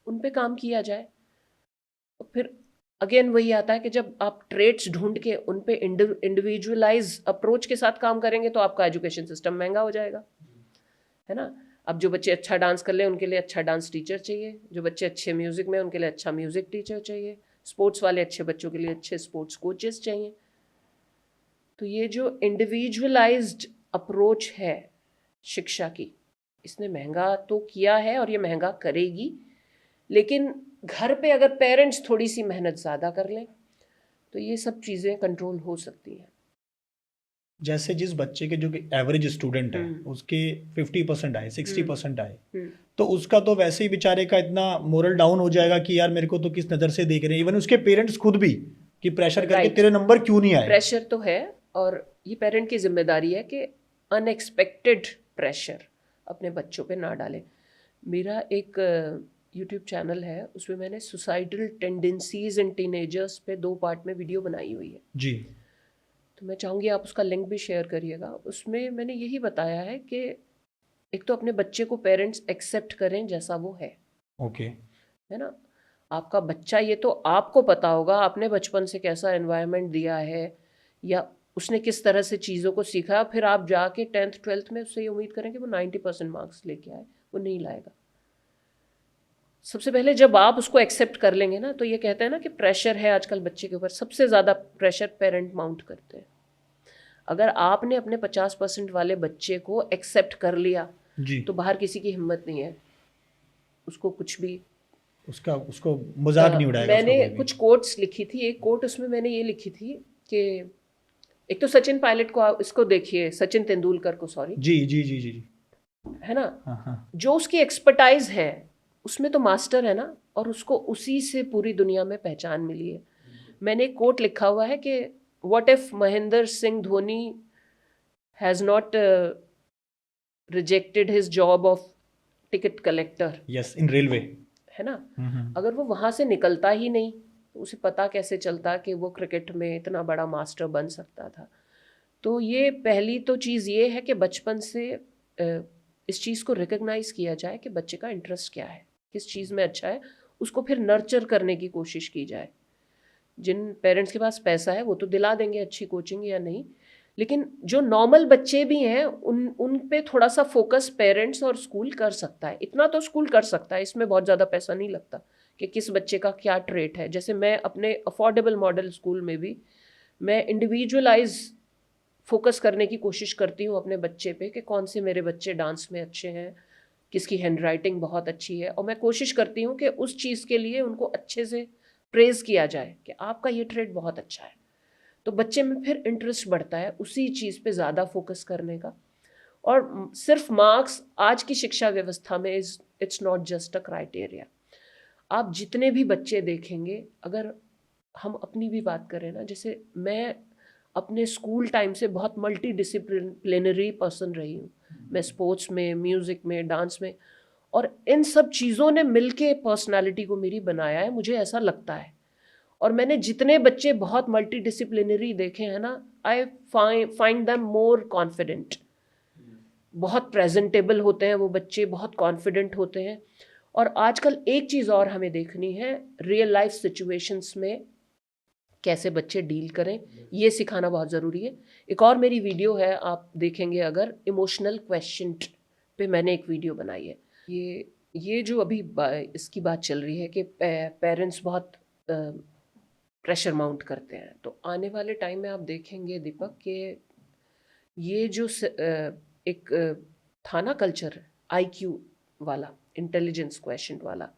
उन पे काम किया जाए। तो फिर अगेन वही आता है कि जब आप ट्रेड्स ढूंढ के उन पे इंडिविजुअलाइज अप्रोच के साथ काम करेंगे तो आपका एजुकेशन सिस्टम महंगा हो जाएगा, है ना। अब जो बच्चे अच्छा डांस कर ले उनके लिए अच्छा डांस टीचर चाहिए, जो बच्चे अच्छे म्यूज़िक में उनके लिए अच्छा म्यूज़िक टीचर चाहिए, स्पोर्ट्स वाले अच्छे बच्चों के लिए अच्छे स्पोर्ट्स कोचेस चाहिए। तो ये जो इंडिविजुअलाइज्ड अप्रोच है शिक्षा की, इसने महंगा तो किया है और ये महंगा करेगी, लेकिन घर पे अगर पेरेंट्स थोड़ी सी मेहनत ज़्यादा कर लें तो ये सब चीज़ें कंट्रोल हो सकती हैं। जैसे जिस बच्चे के जो कि एवरेज स्टूडेंट है उसके 50% आए 60% आए, तो उसका तो वैसे ही बेचारे का इतना मोरल डाउन हो जाएगा कि यार मेरे को तो किस नज़र से देख रहे हैं, इवन उसके पेरेंट्स खुद भी कि प्रेशर करके Right. तेरे नंबर क्यों नहीं आए। प्रेशर तो है, और ये पेरेंट की जिम्मेदारी है कि अनएक्सपेक्टेड प्रेशर अपने बच्चों पे ना डालें। मेरा एक यूट्यूब चैनल है, उसमें मैंने सुसाइडल टेंडेंसीज इन टीनेजर्स पे 2 पार्ट में वीडियो बनाई हुई है जी। तो मैं चाहूँगी आप उसका लिंक भी शेयर करिएगा। उसमें मैंने यही बताया है कि एक तो अपने बच्चे को पेरेंट्स एक्सेप्ट करें जैसा वो है, ओके। है ना। आपका बच्चा, ये तो आपको पता होगा आपने बचपन से कैसा एनवायरनमेंट दिया है या उसने किस तरह से चीज़ों को सीखा, फिर आप जाके 10th 12th में उससे ये उम्मीद करें कि वो 90% मार्क्स लेके आए, वो नहीं लाएगा। सबसे पहले जब आप उसको एक्सेप्ट कर लेंगे ना, तो ये कहते हैं ना कि प्रेशर है आजकल बच्चे के ऊपर, सबसे ज़्यादा प्रेशर पेरेंट माउंट करते हैं। अगर आपने अपने 50% वाले बच्चे को एक्सेप्ट कर लिया जी। तो बाहर किसी की हिम्मत नहीं है उसको कुछ भी, उसको मजाक नहीं उड़ाएगा। मैंने कुछ कोट्स लिखी थी, एक कोट उसमें मैंने ये लिखी थी कि एक तो सचिन पायलट को, इसको देखिए, सचिन तेंदुलकर को, सॉरी, जी जी जी जी जी। है ना, हाँ। जो उसकी एक्सपर्टाइज है उसमें तो मास्टर है ना, और उसको उसी से पूरी दुनिया में पहचान मिली है। मैंने एक कोट लिखा हुआ है कि what if Mahendra Singh Dhoni has not rejected his job of ticket collector, yes, in railway, है ना। अगर वो वहाँ से निकलता ही नहीं तो उसे पता कैसे चलता कि वो क्रिकेट में इतना बड़ा मास्टर बन सकता था। तो ये पहली तो चीज़ ये है कि बचपन से इस चीज़ को रिकग्नाइज़ किया जाए कि बच्चे का इंटरेस्ट क्या है, किस चीज़ में अच्छा है, उसको फिर नर्चर करने की कोशिश की जाए। जिन पेरेंट्स के पास पैसा है वो तो दिला देंगे अच्छी कोचिंग या नहीं, लेकिन जो नॉर्मल बच्चे भी हैं उन पे थोड़ा सा फोकस पेरेंट्स और स्कूल कर सकता है। इतना तो स्कूल कर सकता है, इसमें बहुत ज़्यादा पैसा नहीं लगता कि किस बच्चे का क्या ट्रेट है। जैसे मैं अपने अफोर्डेबल मॉडल स्कूल में भी मैं इंडिविजुअलाइज फोकस करने की कोशिश करती हूँ अपने बच्चे पे कि कौन से मेरे बच्चे डांस में अच्छे हैं, किसकी हैंडराइटिंग बहुत अच्छी है, और मैं कोशिश करती हूँ कि उस चीज़ के लिए उनको अच्छे से प्रेज़ किया जाए कि आपका ये ट्रेड बहुत अच्छा है। तो बच्चे में फिर इंटरेस्ट बढ़ता है उसी चीज़ पे ज़्यादा फोकस करने का। और सिर्फ मार्क्स आज की शिक्षा व्यवस्था में it's not just a criteria. आप जितने भी बच्चे देखेंगे, अगर हम अपनी भी बात करें ना, जैसे मैं अपने स्कूल टाइम से बहुत मल्टी डिसिप्लिनरी पर्सन रही हूँ। मैं स्पोर्ट्स में, म्यूज़िक में, डांस में, और इन सब चीज़ों ने मिलके पर्सनालिटी को मेरी बनाया है, मुझे ऐसा लगता है। और मैंने जितने बच्चे बहुत मल्टी डिसिप्लिनरी देखे हैं ना, I find them more confident. बहुत प्रेजेंटेबल होते हैं वो बच्चे, बहुत कॉन्फिडेंट होते हैं। और आजकल एक चीज़ और हमें देखनी है, रियल लाइफ सिचुएशंस में कैसे बच्चे डील करें, ये सिखाना बहुत ज़रूरी है। एक और मेरी वीडियो है, आप देखेंगे अगर, इमोशनल क्वेश्चन पे मैंने एक वीडियो बनाई है। ये जो अभी इसकी बात चल रही है कि पेरेंट्स बहुत प्रेशर माउंट करते हैं, तो आने वाले टाइम में आप देखेंगे दीपक कि ये जो एक था ना कल्चर आईक्यू वाला, इंटेलिजेंस क्वेश्चन वाला,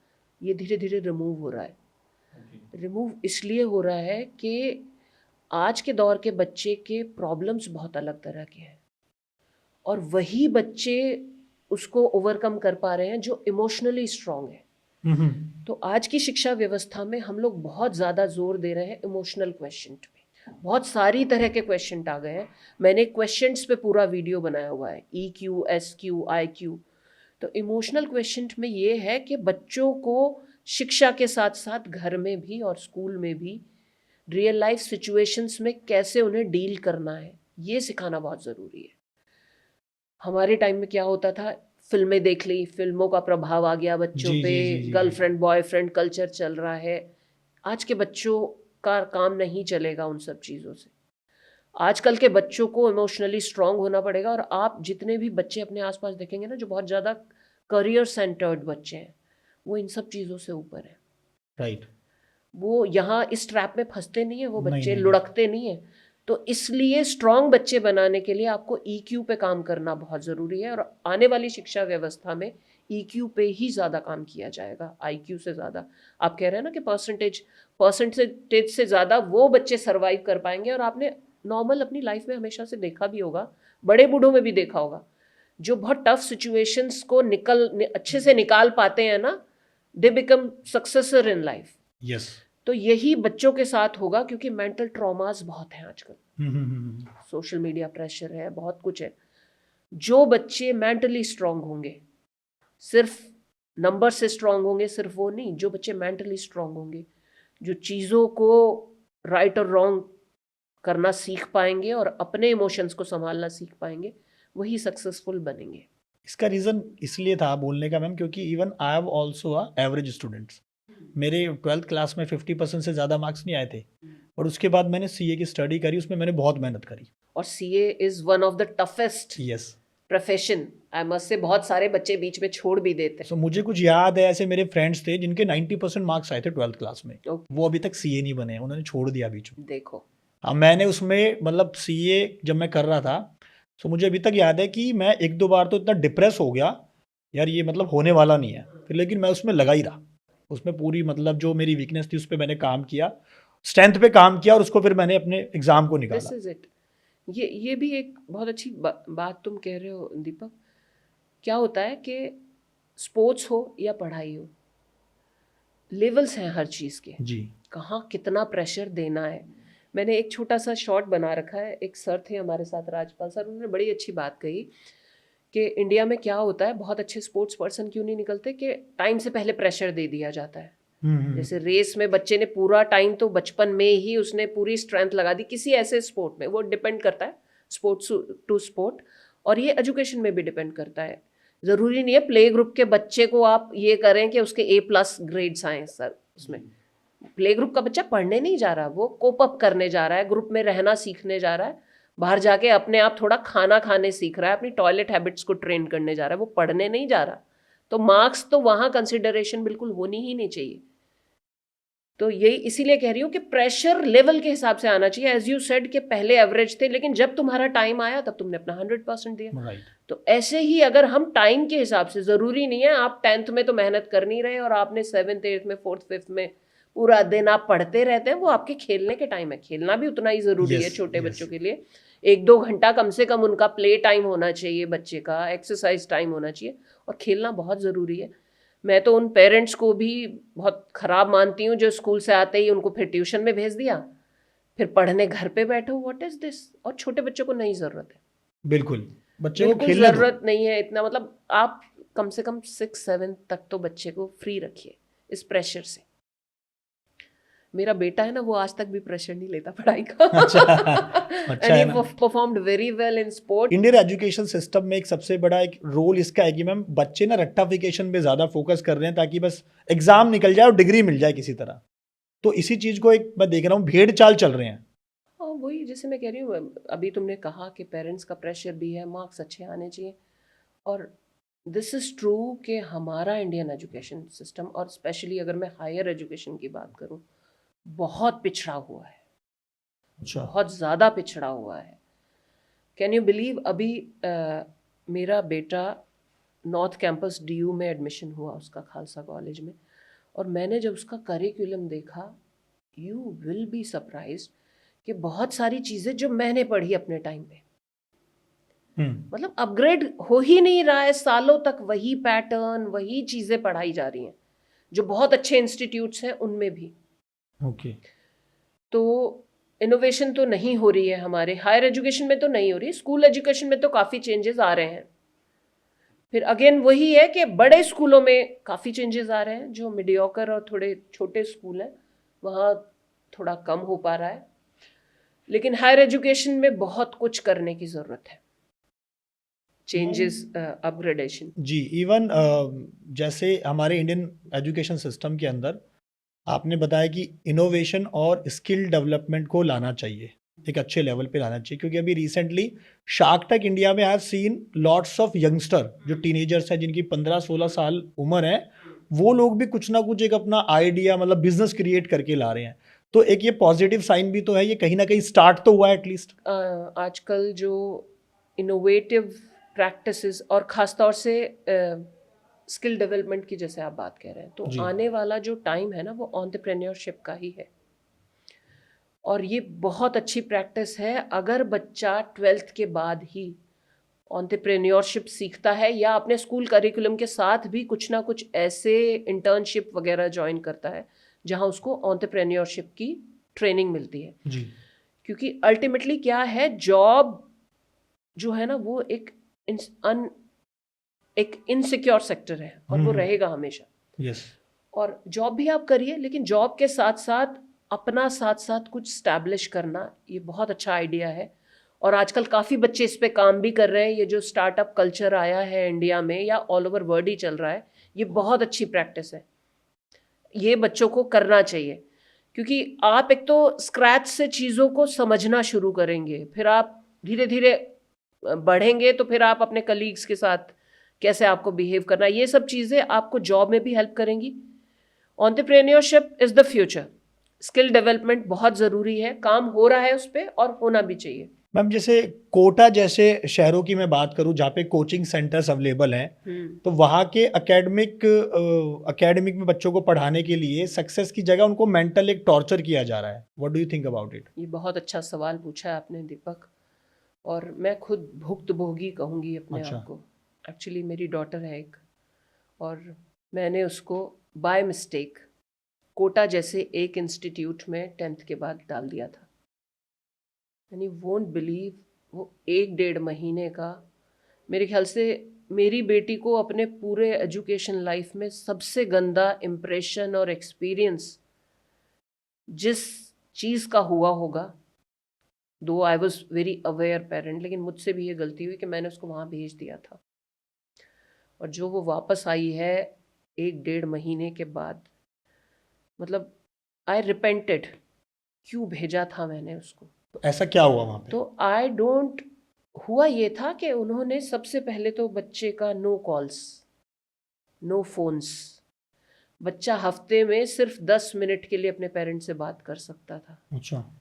ये धीरे धीरे रिमूव हो रहा है। रिमूव इसलिए हो रहा है कि आज के दौर के बच्चे के प्रॉब्लम्स बहुत अलग तरह के हैं, और वही बच्चे उसको ओवरकम कर पा रहे हैं जो इमोशनली स्ट्रांग है। तो आज की शिक्षा व्यवस्था में हम लोग बहुत ज़्यादा जोर दे रहे हैं इमोशनल क्वेश्चन पे। बहुत सारी तरह के क्वेश्चन आ गए हैं, मैंने क्वेश्चंस पे पूरा वीडियो बनाया हुआ है, EQ, SQ, IQ। तो इमोशनल क्वेश्चन में ये है कि बच्चों को शिक्षा के साथ साथ घर में भी और स्कूल में भी रियल लाइफ सिचुएशंस में कैसे उन्हें डील करना है, ये सिखाना बहुत ज़रूरी है। हमारे टाइम में क्या होता था, फिल्में देख ली, फिल्मों का प्रभाव आ गया बच्चों जी, पे, जी, जी, जी, गर्लफ्रेंड बॉयफ्रेंड कल्चर चल रहा है। आज के बच्चों का काम नहीं चलेगा उन सब चीज़ों से। आजकल के बच्चों को इमोशनली स्ट्रांग होना पड़ेगा। और आप जितने भी बच्चे अपने आसपास देखेंगे ना, जो बहुत ज़्यादा करियर सेंटर्ड बच्चे हैं, वो इन सब चीज़ों से ऊपर है। राइट। वो यहाँ इस ट्रैप में फंसते नहीं है, वो नहीं, बच्चे नहीं। लुढ़कते नहीं है। तो इसलिए स्ट्रांग बच्चे बनाने के लिए आपको EQ पे काम करना बहुत ज़रूरी है, और आने वाली शिक्षा व्यवस्था में EQ पे ही ज़्यादा काम किया जाएगा, IQ से ज़्यादा। आप कह रहे हैं ना कि परसेंटेज से ज़्यादा वो बच्चे सर्वाइव कर पाएंगे। और आपने नॉर्मल अपनी लाइफ में हमेशा से देखा भी होगा, बड़े बूढ़ों में भी देखा होगा, जो बहुत टफ सिचुएशंस को अच्छे से निकाल पाते हैं ना, they become successor in life. Yes. तो यही बच्चों के साथ होगा, क्योंकि मेंटल ट्रॉमास बहुत हैं आजकल, सोशल मीडिया प्रेशर है, बहुत कुछ है। जो बच्चे मेंटली स्ट्रांग होंगे, सिर्फ नंबर से स्ट्रांग होंगे, सिर्फ वो नहीं, जो बच्चे मेंटली स्ट्रांग होंगे, जो चीज़ों को राइट और रॉन्ग करना सीख पाएंगे और अपने इमोशंस को संभालना सीख पाएंगे, वही सक्सेसफुल बनेंगे। इसका रीज़न इसलिए था बोलने का मैम, क्योंकि even I have also a average students. मेरे 12th क्लास में 50% से ज़्यादा मार्क्स नहीं आए थे, और उसके बाद मैंने CA की स्टडी करी, उसमें मैंने बहुत मेहनत करी। और CA is one of the toughest yes. Profession, I must say. बहुत सारे बच्चे बीच में छोड़ भी देते हैं। सो मुझे कुछ याद है, ऐसे मेरे फ्रेंड्स थे जिनके 90% मार्क्स आए थे 12th क्लास में, Okay. वो अभी तक CA नहीं बने हैं, उन्होंने छोड़ दिया बीच में। देखो, अब मैंने उसमें मतलब CA जब मैं कर रहा था, तो मुझे अभी तक याद है कि मैं 1-2 बार तो इतना डिप्रेस हो गया, यार ये मतलब होने वाला नहीं है, फिर लेकिन मैं उसमें लगा ही रहा, उसमें पूरी मतलब जो मेरी वीकनेस थी उस पर मैंने काम किया, स्ट्रेंथ पे काम किया, और उसको फिर मैंने अपने एग्जाम को दिस निकाला। Is it. ये भी एक बहुत अच्छी बात तुम कह रहे हो दीपक। क्या होता है कि स्पोर्ट्स हो या पढ़ाई हो, लेवल्स हैं हर चीज़ के, जी। कहाँ कितना प्रेशर देना है। मैंने एक छोटा सा शॉर्ट बना रखा है, एक सर थे हमारे साथ, राजपाल सर, उन्होंने बड़ी अच्छी बात कही कि इंडिया में क्या होता है, बहुत अच्छे स्पोर्ट्स पर्सन क्यों नहीं निकलते, कि टाइम से पहले प्रेशर दे दिया जाता है। जैसे रेस में बच्चे ने पूरा टाइम, तो बचपन में ही उसने पूरी स्ट्रेंथ लगा दी किसी ऐसे स्पोर्ट में, वो डिपेंड करता है स्पोर्ट्स टू स्पोर्ट, और ये एजुकेशन में भी डिपेंड करता है। ज़रूरी नहीं है प्ले ग्रुप के बच्चे को आप ये करें कि उसके A+ ग्रेड्स आए सर उसमें। प्ले ग्रुप का बच्चा पढ़ने नहीं जा रहा, वो कोप अप करने जा रहा है, ग्रुप में रहना सीखने जा रहा है, बाहर जाके अपने आप थोड़ा खाना खाने सीख रहा है, अपनी टॉयलेट हैबिट्स को ट्रेन करने जा रहा है, वो पढ़ने नहीं जा रहा। तो मार्क्स तो वहाँ कंसिडरेशन बिल्कुल होनी ही नहीं चाहिए। तो यही इसीलिए कह रही हूँ कि प्रेशर लेवल के हिसाब से आना चाहिए। एज यू सेड कि पहले एवरेज थे, लेकिन जब तुम्हारा टाइम आया तब तुमने अपना 100% दिया। राइट। तो ऐसे ही अगर हम टाइम के हिसाब से, ज़रूरी नहीं है आप 10th में तो मेहनत कर नहीं रहे और आपने 7th 8th में 4th 5th में पूरा दिन आप पढ़ते रहते हैं, वो आपके खेलने के टाइम है। खेलना भी उतना ही ज़रूरी है छोटे बच्चों के लिए। 1-2 घंटा कम से कम उनका प्ले टाइम होना चाहिए, बच्चे का एक्सरसाइज टाइम होना चाहिए, और खेलना बहुत ज़रूरी है। मैं तो उन पेरेंट्स को भी बहुत ख़राब मानती हूँ जो स्कूल से आते ही उनको फिर ट्यूशन में भेज दिया, फिर पढ़ने घर पे बैठो, व्हाट इज़ दिस। और छोटे बच्चों को नहीं ज़रूरत है, बिल्कुल, बच्चे को बिल्कुल खेलने दो। ज़रूरत नहीं है इतना। मतलब आप कम से कम 6-7 तक तो बच्चे को फ्री रखिए इस प्रेशर से। मेरा बेटा है ना, वो आज तक भी प्रेशर नहीं लेता पढ़ाई का। अच्छा अच्छा है एंड ना। ही performed very well in sport. Indian education system में एक सबसे बड़ा एक रोल इसका है कि मैम बच्चे ना रट्टाफिकेशन पे ज़्यादा फोकस कर रहे हैं, ताकि बस एग्जाम निकल जाए और डिग्री मिल जाए किसी तरह। तो इसी चीज़ को एक मैं देख रहा हूँ, भेड़ चाल चल रहे हैं। हाँ, वही जैसे मैं कह रही हूँ, अभी तुमने कहा कि पेरेंट्स का प्रेशर भी है, मार्क्स अच्छे आने चाहिए, और दिस इज़ ट्रू कि हमारा इंडियन एजुकेशन सिस्टम, और स्पेशली अगर मैं हायर एजुकेशन की बात करूँ, बहुत पिछड़ा हुआ है, अच्छा। बहुत ज़्यादा पिछड़ा हुआ है। कैन यू बिलीव, अभी मेरा बेटा नॉर्थ कैंपस DU में एडमिशन हुआ उसका, खालसा कॉलेज में, और मैंने जब उसका करिकुलम देखा, यू विल बी सरप्राइज्ड कि बहुत सारी चीज़ें जो मैंने पढ़ी अपने टाइम पे, मतलब अपग्रेड हो ही नहीं रहा है। सालों तक वही पैटर्न, वही चीज़ें पढ़ाई जा रही हैं, जो बहुत अच्छे इंस्टीट्यूट्स हैं उनमें भी। ओके। तो इनोवेशन तो नहीं हो रही है हमारे हायर एजुकेशन में, तो नहीं हो रही। स्कूल एजुकेशन में तो काफ़ी चेंजेस आ रहे हैं। फिर अगेन वही है कि बड़े स्कूलों में काफ़ी चेंजेस आ रहे हैं, जो मीडियोकर और थोड़े छोटे स्कूल हैं वहाँ थोड़ा कम हो पा रहा है। लेकिन हायर एजुकेशन में बहुत कुछ करने की ज़रूरत है, चेंजेस, अपग्रेडेशन। जी, इवन जैसे हमारे इंडियन एजुकेशन सिस्टम के अंदर आपने बताया कि इनोवेशन और स्किल डेवलपमेंट को लाना चाहिए, एक अच्छे लेवल पे लाना चाहिए, क्योंकि अभी रिसेंटली शार्क टैंक इंडिया में I have seen lots of youngster जो टीनेजर्स हैं, जिनकी 15-16 साल उम्र है, वो लोग भी कुछ ना कुछ एक अपना आइडिया मतलब बिजनेस क्रिएट करके ला रहे हैं। तो एक ये पॉजिटिव साइन भी तो है, ये कहीं ना कहीं स्टार्ट तो हुआ है एटलीस्ट। आजकल जो इनोवेटिव प्रैक्टिसेस और ख़ास तौर से स्किल डेवलपमेंट की जैसे आप बात कह रहे हैं, तो जी। आने वाला जो टाइम है ना वो एंटरप्रेन्योरशिप का ही है। और ये बहुत अच्छी प्रैक्टिस है अगर बच्चा 12th के बाद ही एंटरप्रेन्योरशिप सीखता है या अपने स्कूल करिकुलम के साथ भी कुछ ना कुछ ऐसे इंटर्नशिप वगैरह ज्वाइन करता है जहां उसको एंटरप्रेन्योरशिप की ट्रेनिंग मिलती है। जी। क्योंकि अल्टीमेटली क्या है, जॉब जो है ना वो एक इनसिक्योर सेक्टर है और वो रहेगा हमेशा। यस। और जॉब भी आप करिए, लेकिन जॉब के साथ साथ अपना साथ साथ कुछ स्टैब्लिश करना, ये बहुत अच्छा आइडिया है। और आजकल काफ़ी बच्चे इस पे काम भी कर रहे हैं। ये जो स्टार्टअप कल्चर आया है इंडिया में या ऑल ओवर वर्ल्ड ही चल रहा है, ये बहुत अच्छी प्रैक्टिस है, ये बच्चों को करना चाहिए। क्योंकि आप एक तो स्क्रैच से चीज़ों को समझना शुरू करेंगे, फिर आप धीरे धीरे बढ़ेंगे, तो फिर आप अपने कलीग्स के साथ कैसे आपको बिहेव करना, ये सब चीज़ें आपको जॉब में भी हेल्प करेंगी। Entrepreneurship is the future. Skill development बहुत ज़रूरी है, काम हो रहा है उस पर और होना भी चाहिए। मैम जैसे कोटा जैसे शहरों की मैं बात करूं जहाँ पे कोचिंग सेंटर्स अवेलेबल हैं, तो वहाँ के एकेडमिक में बच्चों को पढ़ाने के लिए सक्सेस की जगह उनको मेंटल एक टॉर्चर किया जा रहा है। What do you think about it? ये बहुत अच्छा सवाल पूछा है आपने दीपक, और मैं खुद भुक्तभोगी कहूँगी अपने अच्छा। आप को। एक्चुअली मेरी डॉटर है एक, और मैंने उसको बाय मिस्टेक कोटा जैसे एक इंस्टीट्यूट में 10th के बाद डाल दिया था। यानी वोंट बिलीव, वो 1-1.5 महीने का, मेरे ख्याल से मेरी बेटी को अपने पूरे एजुकेशन लाइफ में सबसे गंदा इम्प्रेशन और एक्सपीरियंस जिस चीज़ का हुआ होगा, दो I was very aware parent, लेकिन मुझसे भी ये गलती हुई कि मैंने उसको वहाँ भेज दिया था। और जो वो वापस आई है 1-1.5 महीने के बाद, मतलब आई रिपेंटेड, क्यों भेजा था मैंने उसको। तो ऐसा क्या हुआ वहाँ पे? तो आई डोंट, हुआ ये था कि उन्होंने सबसे पहले तो बच्चे का नो कॉल्स, नो फोन्स, बच्चा हफ्ते में सिर्फ 10 मिनट के लिए अपने पेरेंट्स से बात कर सकता था। अच्छा।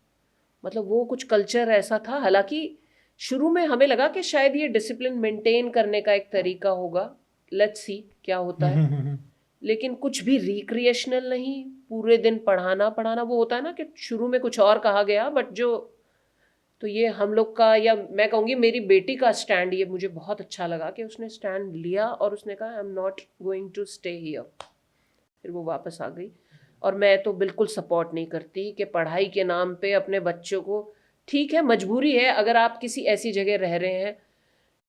मतलब वो कुछ कल्चर ऐसा था। हालांकि शुरू में हमें लगा कि शायद ये डिसिप्लिन मेंटेन करने का एक तरीका होगा, लेट्स सी क्या होता है। लेकिन कुछ भी रिक्रिएशनल नहीं, पूरे दिन पढ़ाना पढ़ाना। वो होता है ना कि शुरू में कुछ और कहा गया, बट जो, तो ये हम लोग का, या मैं कहूँगी मेरी बेटी का स्टैंड, ये मुझे बहुत अच्छा लगा कि उसने स्टैंड लिया और उसने कहा I am not going to stay here. फिर वो वापस आ गई। और मैं तो बिल्कुल सपोर्ट नहीं करती कि पढ़ाई के नाम पे अपने बच्चों को, ठीक है मजबूरी है, अगर आप किसी ऐसी जगह रह रहे हैं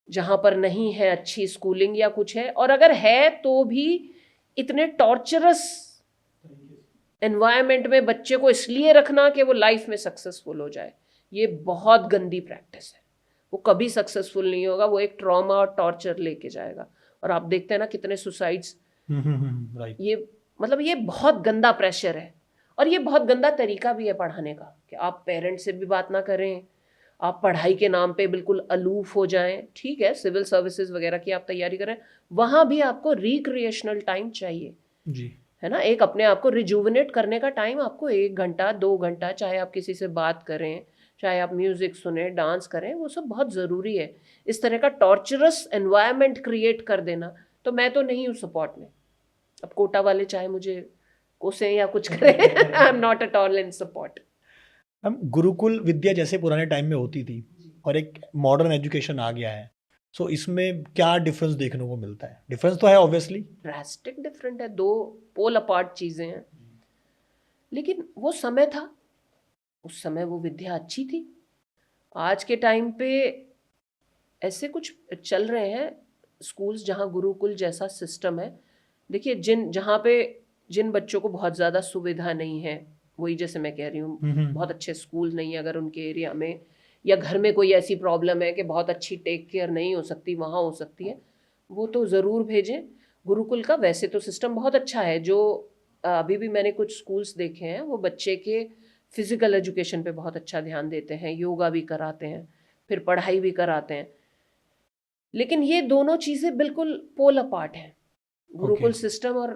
जहाँ पर नहीं है अच्छी स्कूलिंग या कुछ है, और अगर है तो भी इतने टॉर्चरस एनवायरनमेंट में बच्चे को इसलिए रखना कि वो लाइफ में सक्सेसफुल हो जाए, ये बहुत गंदी प्रैक्टिस है। वो कभी सक्सेसफुल नहीं होगा, वो एक ट्रॉमा और टॉर्चर लेके जाएगा। और आप देखते हैं ना कितने सुसाइड्स, राइट। ये मतलब ये बहुत गंदा प्रेशर है। और ये बहुत गंदा तरीका भी है पढ़ाने का, कि आप पेरेंट्स से भी बात ना करें, आप पढ़ाई के नाम पे बिल्कुल अलूफ हो जाएं। ठीक है, सिविल सर्विसेज वगैरह की आप तैयारी करें, वहाँ भी आपको रिक्रिएशनल टाइम चाहिए जी। है ना, एक अपने आप को रिजुविनेट करने का टाइम आपको 1 घंटा 2 घंटा, चाहे आप किसी से बात करें, चाहे आप म्यूज़िक सुने, डांस करें, वो सब बहुत ज़रूरी है। इस तरह का टॉर्चरस एनवायरनमेंट क्रिएट कर देना, तो मैं तो नहीं हूँ सपोर्ट में। अब कोटा वाले चाहे मुझे कोसें या कुछ करें, आई am not at all in support. हम गुरुकुल विद्या जैसे पुराने टाइम में होती थी और एक मॉडर्न एजुकेशन आ गया है, सो इसमें क्या डिफरेंस देखने को मिलता है? डिफरेंस तो है ऑब्वियसली, ड्रास्टिक डिफरेंट है, दो पोल अपार्ट चीज़ें हैं। लेकिन वो समय था, उस समय वो विद्या अच्छी थी। आज के टाइम पे ऐसे कुछ चल रहे हैं स्कूल्स जहाँ गुरुकुल जैसा सिस्टम है। देखिए, जहाँ पे जिन बच्चों को बहुत ज़्यादा सुविधा नहीं है, वही जैसे मैं कह रही हूँ, बहुत अच्छे स्कूल नहीं है अगर उनके एरिया में, या घर में कोई ऐसी प्रॉब्लम है कि बहुत अच्छी टेक केयर नहीं हो सकती, वहाँ हो सकती है, वो तो ज़रूर भेजें गुरुकुल का। वैसे तो सिस्टम बहुत अच्छा है, जो अभी भी मैंने कुछ स्कूल्स देखे हैं, वो बच्चे के फिज़िकल एजुकेशन पे बहुत अच्छा ध्यान देते हैं, योगा भी कराते हैं, फिर पढ़ाई भी कराते हैं। लेकिन ये दोनों चीज़ें बिल्कुल पोल अपार्ट हैं, गुरुकुल सिस्टम और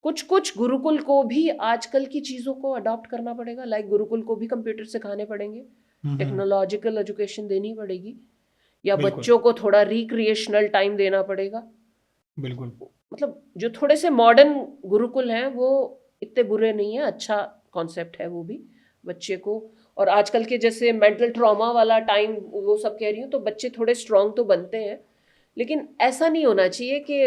कुछ कुछ गुरुकुल को भी आजकल की चीज़ों को अडॉप्ट करना पड़ेगा, लाइक गुरुकुल को भी कंप्यूटर सिखाने पड़ेंगे, टेक्नोलॉजिकल एजुकेशन देनी पड़ेगी, या बिल्कुल। बच्चों को थोड़ा रिक्रिएशनल टाइम देना पड़ेगा। बिल्कुल। मतलब जो थोड़े से मॉडर्न गुरुकुल हैं वो इतने बुरे नहीं है, अच्छा कॉन्सेप्ट है वो भी बच्चे को। और आजकल के जैसे मेंटल ट्रॉमा वाला टाइम वो सब कह रही हूँ, तो बच्चे थोड़े स्ट्रांग तो बनते हैं, लेकिन ऐसा नहीं होना चाहिए कि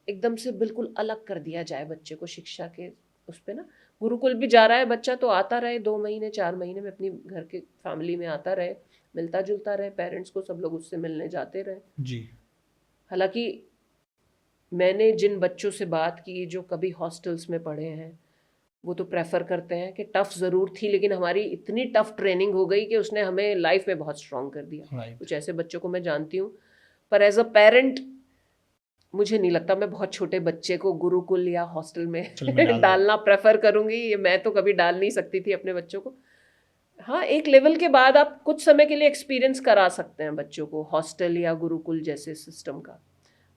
एकदम से बिल्कुल अलग कर दिया जाए बच्चे को शिक्षा के उस पे ना। गुरुकुल भी जा रहा है बच्चा तो आता रहे 2 महीने 4 महीने में अपनी घर के फैमिली में आता रहे, मिलता जुलता रहे, पेरेंट्स को सब लोग उससे मिलने जाते रहे। जी। हालांकि मैंने जिन बच्चों से बात की जो कभी हॉस्टल्स में पढ़े हैं, वो तो प्रेफर करते हैं कि टफ़ ज़रूर थी, लेकिन हमारी इतनी टफ़ ट्रेनिंग हो गई कि उसने हमें लाइफ में बहुत स्ट्रांग कर दिया। राइट। कुछ ऐसे बच्चों को मैं जानती हूँ, पर एज अ पेरेंट मुझे नहीं लगता मैं बहुत छोटे बच्चे को गुरुकुल या हॉस्टल में चल में डाल दो। डालना प्रेफर करूँगी। ये मैं तो कभी डाल नहीं सकती थी अपने बच्चों को। हाँ, एक लेवल के बाद आप कुछ समय के लिए एक्सपीरियंस करा सकते हैं बच्चों को हॉस्टल या गुरुकुल जैसे सिस्टम का।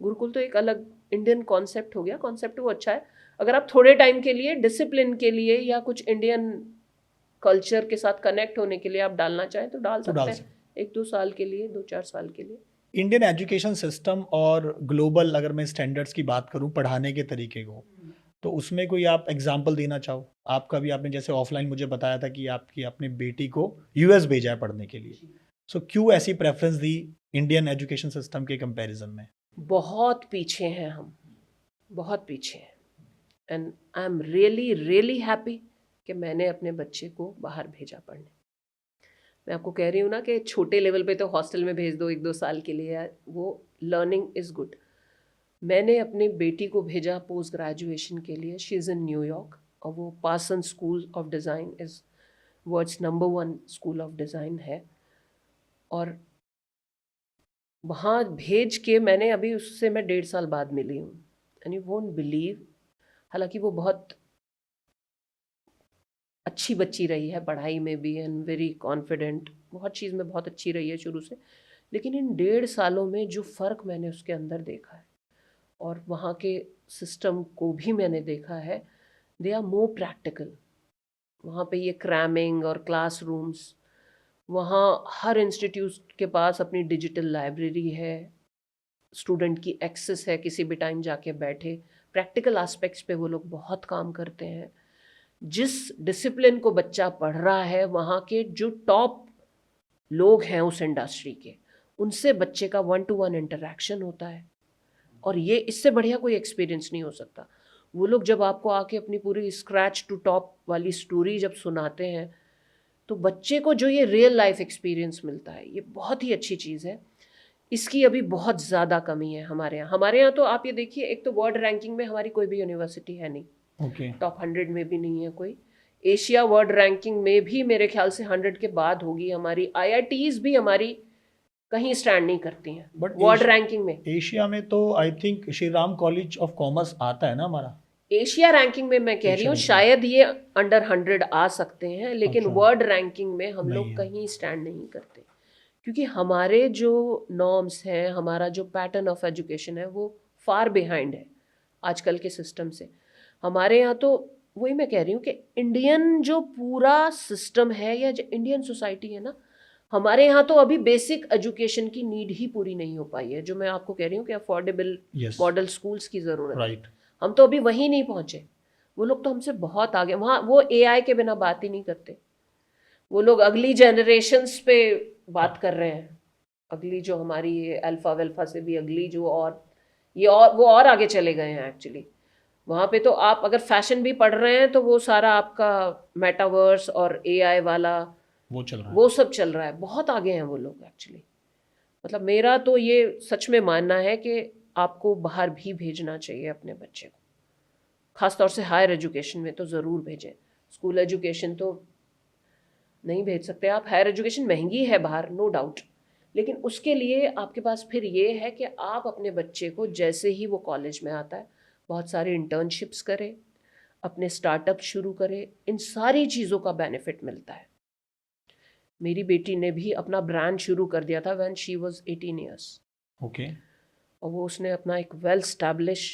गुरुकुल तो एक अलग इंडियन कॉन्सेप्ट हो गया, कॉन्सेप्ट वो अच्छा है। अगर आप थोड़े टाइम के लिए डिसिप्लिन के लिए या कुछ इंडियन कल्चर के साथ कनेक्ट होने के लिए आप डालना चाहें तो डाल सकते हैं, 1-2 साल के लिए, 2-4 साल के लिए। इंडियन एजुकेशन सिस्टम और ग्लोबल अगर मैं स्टैंडर्ड्स की बात करूं पढ़ाने के तरीके को, तो उसमें कोई आप एग्जांपल देना चाहो? आपका भी आपने जैसे ऑफलाइन मुझे बताया था कि आपकी अपनी बेटी को यूएस भेजा है पढ़ने के लिए, सो क्यों ऐसी प्रेफरेंस दी इंडियन एजुकेशन सिस्टम के कंपैरिजन में? बहुत पीछे हैं हम, बहुत पीछे हैं, and I am really really happy कि मैंने अपने बच्चे को बाहर भेजा पढ़ने। मैं आपको कह रही हूँ ना कि छोटे लेवल पे तो हॉस्टल में भेज दो 1-2 साल के लिए, वो लर्निंग इज़ गुड। मैंने अपनी बेटी को भेजा पोस्ट ग्रेजुएशन के लिए, शी इज़ इन न्यूयॉर्क, और वो Parson school of design is world's number 1 school of design है। और वहाँ भेज के मैंने अभी उससे मैं 1.5 साल बाद मिली हूँ, एंड यू वोंट बिलीव, हालांकि वो बहुत अच्छी बच्ची रही है पढ़ाई में भी एंड वेरी कॉन्फिडेंट, बहुत चीज़ में बहुत अच्छी रही है शुरू से, लेकिन इन 1.5 सालों में जो फ़र्क मैंने उसके अंदर देखा है और वहाँ के सिस्टम को भी मैंने देखा है, दे आर मोर प्रैक्टिकल। वहाँ पे ये क्रैमिंग और क्लासरूम्स, वहाँ हर इंस्टीट्यूट के पास अपनी डिजिटल लाइब्रेरी है, स्टूडेंट की एक्सेस है, किसी भी टाइम जाके बैठे, प्रैक्टिकल एस्पेक्ट्स पे वो लोग बहुत काम करते हैं। जिस डिसिप्लिन को बच्चा पढ़ रहा है, वहाँ के जो टॉप लोग हैं उस इंडस्ट्री के, उनसे बच्चे का 1-to-1 इंटरेक्शन होता है, और ये इससे बढ़िया कोई एक्सपीरियंस नहीं हो सकता। वो लोग जब आपको आके अपनी पूरी स्क्रैच टू टॉप वाली स्टोरी जब सुनाते हैं, तो बच्चे को जो ये रियल लाइफ एक्सपीरियंस मिलता है, ये बहुत ही अच्छी चीज़ है। इसकी अभी बहुत ज़्यादा कमी है हमारे यहाँ। हमारे यहाँ तो आप ये देखिए, एक तो वर्ल्ड रैंकिंग में हमारी कोई भी यूनिवर्सिटी है नहीं, ओके। टॉप 100 में भी नहीं है कोई। एशिया वर्ल्ड रैंकिंग में भी मेरे ख्याल से 100 के बाद होगी। हमारी आईआईटीज़ भी हमारी कहीं स्टैंड नहीं करती हैं बट वर्ल्ड रैंकिंग में। एशिया में तो I think Shri Ram college of commerce आता है ना हमारा। एशिया रैंकिंग में मैं कह रही एशिया हूँ रैंकिंग शायद ये अंडर 100 आ सकते हैं, लेकिन अच्छा। वर्ल्ड रैंकिंग में हम नहीं लोग है। कहीं स्टैंड नहीं करते, क्योंकि हमारे जो नॉर्म्स हैं, हमारा जो पैटर्न ऑफ एजुकेशन है, वो फार बिहाइंड है आजकल के सिस्टम से। हमारे यहाँ तो वही मैं कह रही हूँ कि इंडियन जो पूरा सिस्टम है या जो इंडियन सोसाइटी है ना, हमारे यहाँ तो अभी बेसिक एजुकेशन की नीड ही पूरी नहीं हो पाई है, जो मैं आपको कह रही हूँ कि अफोर्डेबल यस। मॉडल स्कूल्स की ज़रूरत है। राइट। हम तो अभी वहीं नहीं पहुँचे, वो लोग तो हमसे बहुत आगे। वहाँ वो एआई के बिना बात ही नहीं करते, वो लोग अगली जनरेशन्स पे बात कर रहे हैं, अगली जो हमारी ये अल्फ़ा वेल्फ़ा से भी अगली जो, और ये और वो और आगे चले गए हैं एक्चुअली। वहाँ पे तो आप अगर फैशन भी पढ़ रहे हैं तो वो सारा आपका मेटावर्स और एआई वाला वो चल रहा है। वो सब चल रहा है, बहुत आगे हैं वो लोग एक्चुअली। मतलब मेरा तो ये सच में मानना है कि आपको बाहर भी भेजना चाहिए अपने बच्चे को, ख़ास तौर से हायर एजुकेशन में तो ज़रूर भेजें। स्कूल एजुकेशन तो नहीं भेज सकते आप, हायर एजुकेशन महंगी है बाहर, नो डाउट, लेकिन उसके लिए आपके पास फिर ये है कि आप अपने बच्चे को जैसे ही वो कॉलेज में आता है, बहुत सारे इंटर्नशिप्स करें, अपने स्टार्टअप शुरू करें, इन सारी चीज़ों का बेनिफिट मिलता है। मेरी बेटी ने भी अपना ब्रांड शुरू कर दिया था when she was 18 years, okay. और वो उसने अपना एक वेल स्टैब्लिश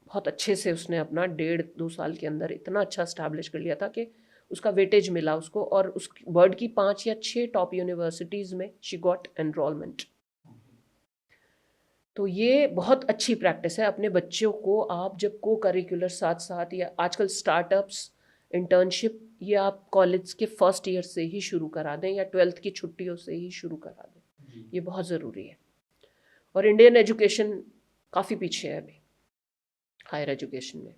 बहुत अच्छे से उसने अपना 1.5-2 साल के अंदर इतना अच्छा इस्टेब्लिश कर लिया था कि उसका वेटेज मिला उसको, और उस वर्ल्ड की 5 या 6 टॉप यूनिवर्सिटीज़ में शी गॉट एनरोलमेंट। तो ये बहुत अच्छी प्रैक्टिस है। अपने बच्चों को आप जब को करिकुलर साथ साथ, या आजकल स्टार्टअप्स, इंटर्नशिप, ये आप कॉलेज के फर्स्ट ईयर से ही शुरू करा दें या 12th की छुट्टियों से ही शुरू करा दें, ये बहुत ज़रूरी है। और इंडियन एजुकेशन काफ़ी पीछे है अभी हायर एजुकेशन में।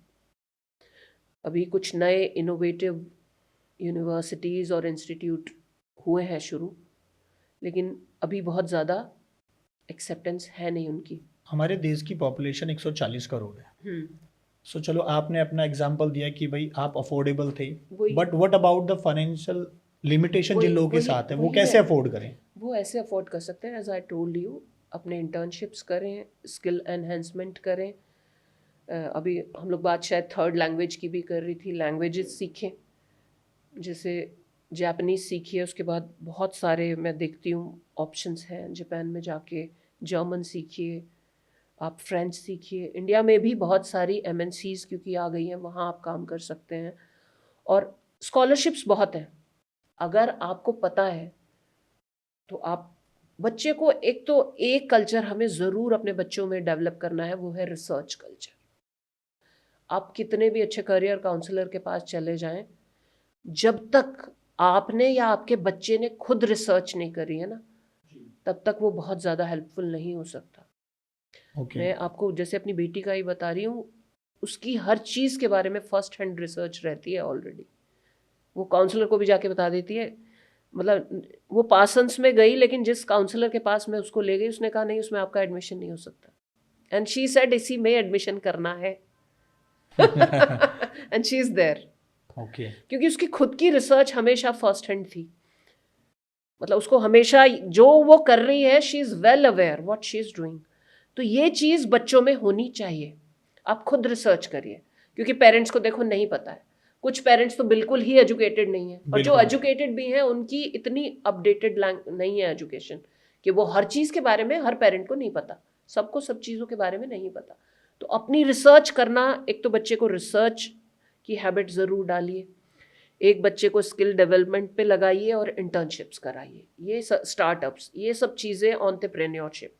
अभी कुछ नए इनोवेटिव यूनिवर्सिटीज़ और इंस्टीट्यूट हुए हैं शुरू, लेकिन अभी बहुत ज़्यादा एक्सेप्टेंस है नहीं उनकी। हमारे देश की पॉपुलेशन 140 करोड़ है। हम्म, सो चलो, आपने अपना एग्जांपल दिया कि भाई आप अफोर्डेबल थे, वही but what about the financial limitation जिन वही लोगों के वही साथ है, वो वही कैसे है। अफोर्ड करें? वो ऐसे अफोर्ड कर सकते हैं, एज आई टोल्ड यू, अपने इंटर्नशिप्स करें, स्किल एनहेंसमेंट करें। अभी हम लोग बात शायद थर्ड लैंग्वेज की भी कर रही थी, लैंग्वेजेस सीखें, जैसे जापानीज़ सीखिए, उसके बाद बहुत सारे मैं देखती हूँ ऑप्शंस हैं, जापान में जाके जर्मन सीखिए, आप फ्रेंच सीखिए। इंडिया में भी बहुत सारी एमएनसीज़ क्योंकि आ गई हैं, वहाँ आप काम कर सकते हैं। और स्कॉलरशिप्स बहुत हैं, अगर आपको पता है तो आप बच्चे को, एक तो एक कल्चर हमें ज़रूर अपने बच्चों में डेवलप करना है, वो है रिसर्च कल्चर। आप कितने भी अच्छे करियर काउंसलर के पास चले जाएं, जब तक आपने या आपके बच्चे ने खुद रिसर्च नहीं करी है ना, तब तक वो बहुत ज़्यादा हेल्पफुल नहीं हो सकता। ओके। मैं आपको जैसे अपनी बेटी का ही बता रही हूँ, उसकी हर चीज़ के बारे में फर्स्ट हैंड रिसर्च रहती है ऑलरेडी। वो काउंसलर को भी जाके बता देती है। मतलब वो पासन्स में गई, लेकिन जिस काउंसलर के पास मैं उसको ले गई, उसने कहा नहीं, उसमें आपका एडमिशन नहीं हो सकता। एंड शी सेड इसी में एडमिशन करना है। And she is there, okay. क्योंकि उसकी खुद की रिसर्च हमेशा फर्स्ट हैंड थी। मतलब उसको हमेशा जो वो कर रही है, she is well aware what she is doing. तो ये चीज़ बच्चों में होनी चाहिए। आप खुद रिसर्च करिए, क्योंकि पेरेंट्स को देखो नहीं पता है। कुछ पेरेंट्स तो बिल्कुल ही एजुकेटेड नहीं है, और जो बिल्कुल। एजुकेटेड भी हैं उनकी इतनी अपडेटेड नहीं है एजुकेशन कि वो हर चीज़ के बारे में, हर पेरेंट को नहीं पता, सबको सब चीज़ों के बारे में नहीं पता। तो अपनी रिसर्च करना, एक तो बच्चे को रिसर्च की हैबिट ज़रूर डालिए, एक बच्चे को स्किल डेवलपमेंट पे लगाइए और इंटर्नशिप्स कराइए, ये स्टार्टअप्स, ये सब चीज़ें, एंटरप्रेन्योरशिप,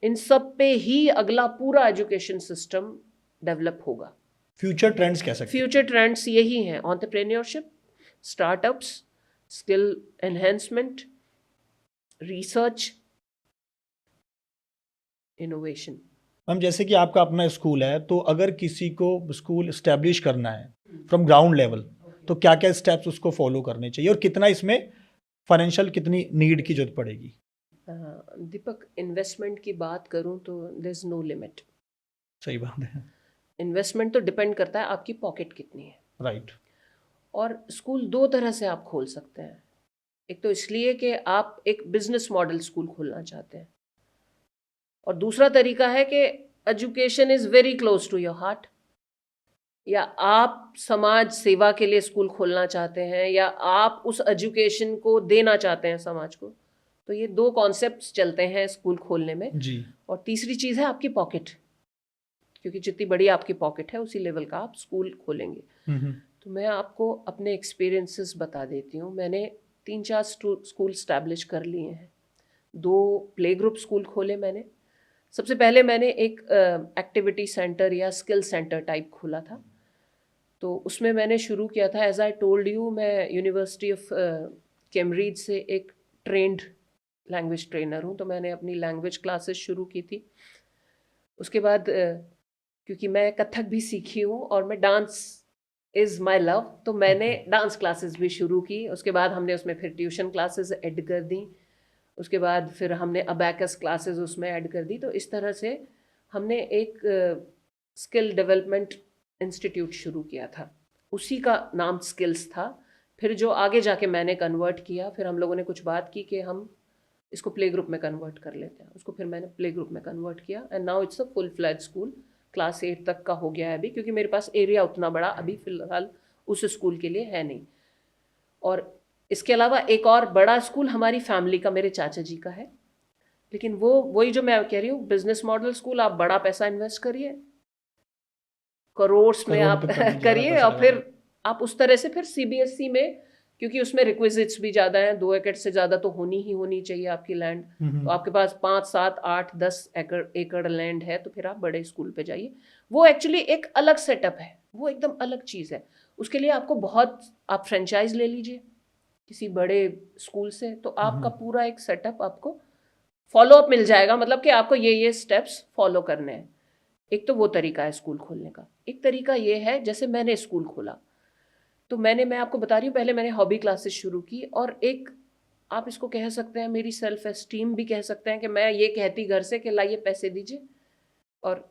इन सब पे ही अगला पूरा एजुकेशन सिस्टम डेवलप होगा। फ्यूचर ट्रेंड्स कह सकते हैं। फ्यूचर ट्रेंड्स यही हैं, entrepreneurship, startups, skill enhancement, research, innovation. Ma'am, जैसे कि आपका अपना स्कूल है, तो अगर किसी को स्कूल इस्टेब्लिश करना है फ्रॉम ग्राउंड लेवल, तो क्या क्या स्टेप्स उसको फॉलो करने चाहिए, और कितना इसमें फाइनेंशियल, कितनी नीड की जरूरत पड़ेगी? दीपक, इन्वेस्टमेंट की बात करूं तो देयर इज नो लिमिट। सही बात है। इन्वेस्टमेंट तो डिपेंड करता है आपकी पॉकेट कितनी है। राइट। और स्कूल दो तरह से आप खोल सकते हैं। एक तो इसलिए कि आप एक बिजनेस मॉडल स्कूल खोलना चाहते हैं, और दूसरा तरीका है कि education is very close to your heart, या आप समाज सेवा के लिए स्कूल खोलना चाहते हैं, या आप उस एजुकेशन को देना चाहते हैं समाज को। तो ये दो कॉन्सेप्ट्स चलते हैं स्कूल खोलने में। जी। और तीसरी चीज़ है आपकी पॉकेट, क्योंकि जितनी बड़ी आपकी पॉकेट है उसी लेवल का आप स्कूल खोलेंगे। तो मैं आपको अपने एक्सपीरियंसेस बता देती हूँ। मैंने 3-4 स्कूल स्टैब्लिश कर लिए हैं, 2 प्ले ग्रुप स्कूल खोले मैंने। सबसे पहले मैंने एक एक्टिविटी सेंटर या स्किल सेंटर टाइप खोला था। तो उसमें मैंने शुरू किया था, एज आई टोल्ड यू, मैं यूनिवर्सिटी ऑफ कैम्ब्रिज से एक ट्रेंड लैंग्वेज ट्रेनर हूँ, तो मैंने अपनी लैंग्वेज क्लासेस शुरू की थी। उसके बाद क्योंकि मैं कथक भी सीखी हूँ और मैं डांस इज़ माई लव, तो मैंने डांस क्लासेस भी शुरू की। उसके बाद हमने उसमें फिर ट्यूशन क्लासेस ऐड कर दी, उसके बाद फिर हमने अबैकस क्लासेस उसमें ऐड कर दी। तो इस तरह से हमने एक स्किल डेवलपमेंट इंस्टीट्यूट शुरू किया था, उसी का नाम स्किल्स था। फिर जो आगे जाके मैंने कन्वर्ट किया, फिर हम लोगों ने कुछ बात की कि हम इसको प्ले ग्रुप में कन्वर्ट कर लेते हैं। उसको फिर मैंने प्ले ग्रुप में कन्वर्ट किया, and now it's a full fledge school. Class 8 तक का हो गया है अभी, क्योंकि मेरे पास एरिया उतना बड़ा अभी फ़िलहाल उस स्कूल के लिए है नहीं। और इसके अलावा एक और बड़ा स्कूल हमारी फैमिली का, मेरे चाचा जी का है, लेकिन वो वही जो मैं कह रही हूँ, बिजनेस मॉडल स्कूल। आप बड़ा पैसा इन्वेस्ट करिए, करोड़्स में करोड़ आप पे करने करिए पैसा और फिर लगाना। आप उस तरह से फिर सीबीएसई में, क्योंकि उसमें रिक्विजिट्स भी ज़्यादा हैं, 2 एकड़ से ज़्यादा तो होनी चाहिए आपकी लैंड। तो आपके पास 5, 7, 8, 10 एकड़ लैंड है तो फिर आप बड़े स्कूल पे जाइए। वो एक्चुअली एक अलग सेटअप है, वो एकदम अलग चीज़ है। उसके लिए आपको बहुत, आप फ्रेंचाइज ले लीजिए किसी बड़े स्कूल से, तो आपका पूरा एक सेटअप आपको फॉलो अप मिल जाएगा, मतलब कि आपको ये स्टेप्स फॉलो करने हैं। एक तो वो तरीका है स्कूल खोलने का। एक तरीका ये है, जैसे मैंने स्कूल खोला तो मैं आपको बता रही हूँ, पहले मैंने हॉबी क्लासेस शुरू की, और एक आप इसको कह सकते हैं मेरी सेल्फ एस्टीम भी कह सकते हैं, कि मैं ये कहती घर से कि लाइए पैसे दीजिए। और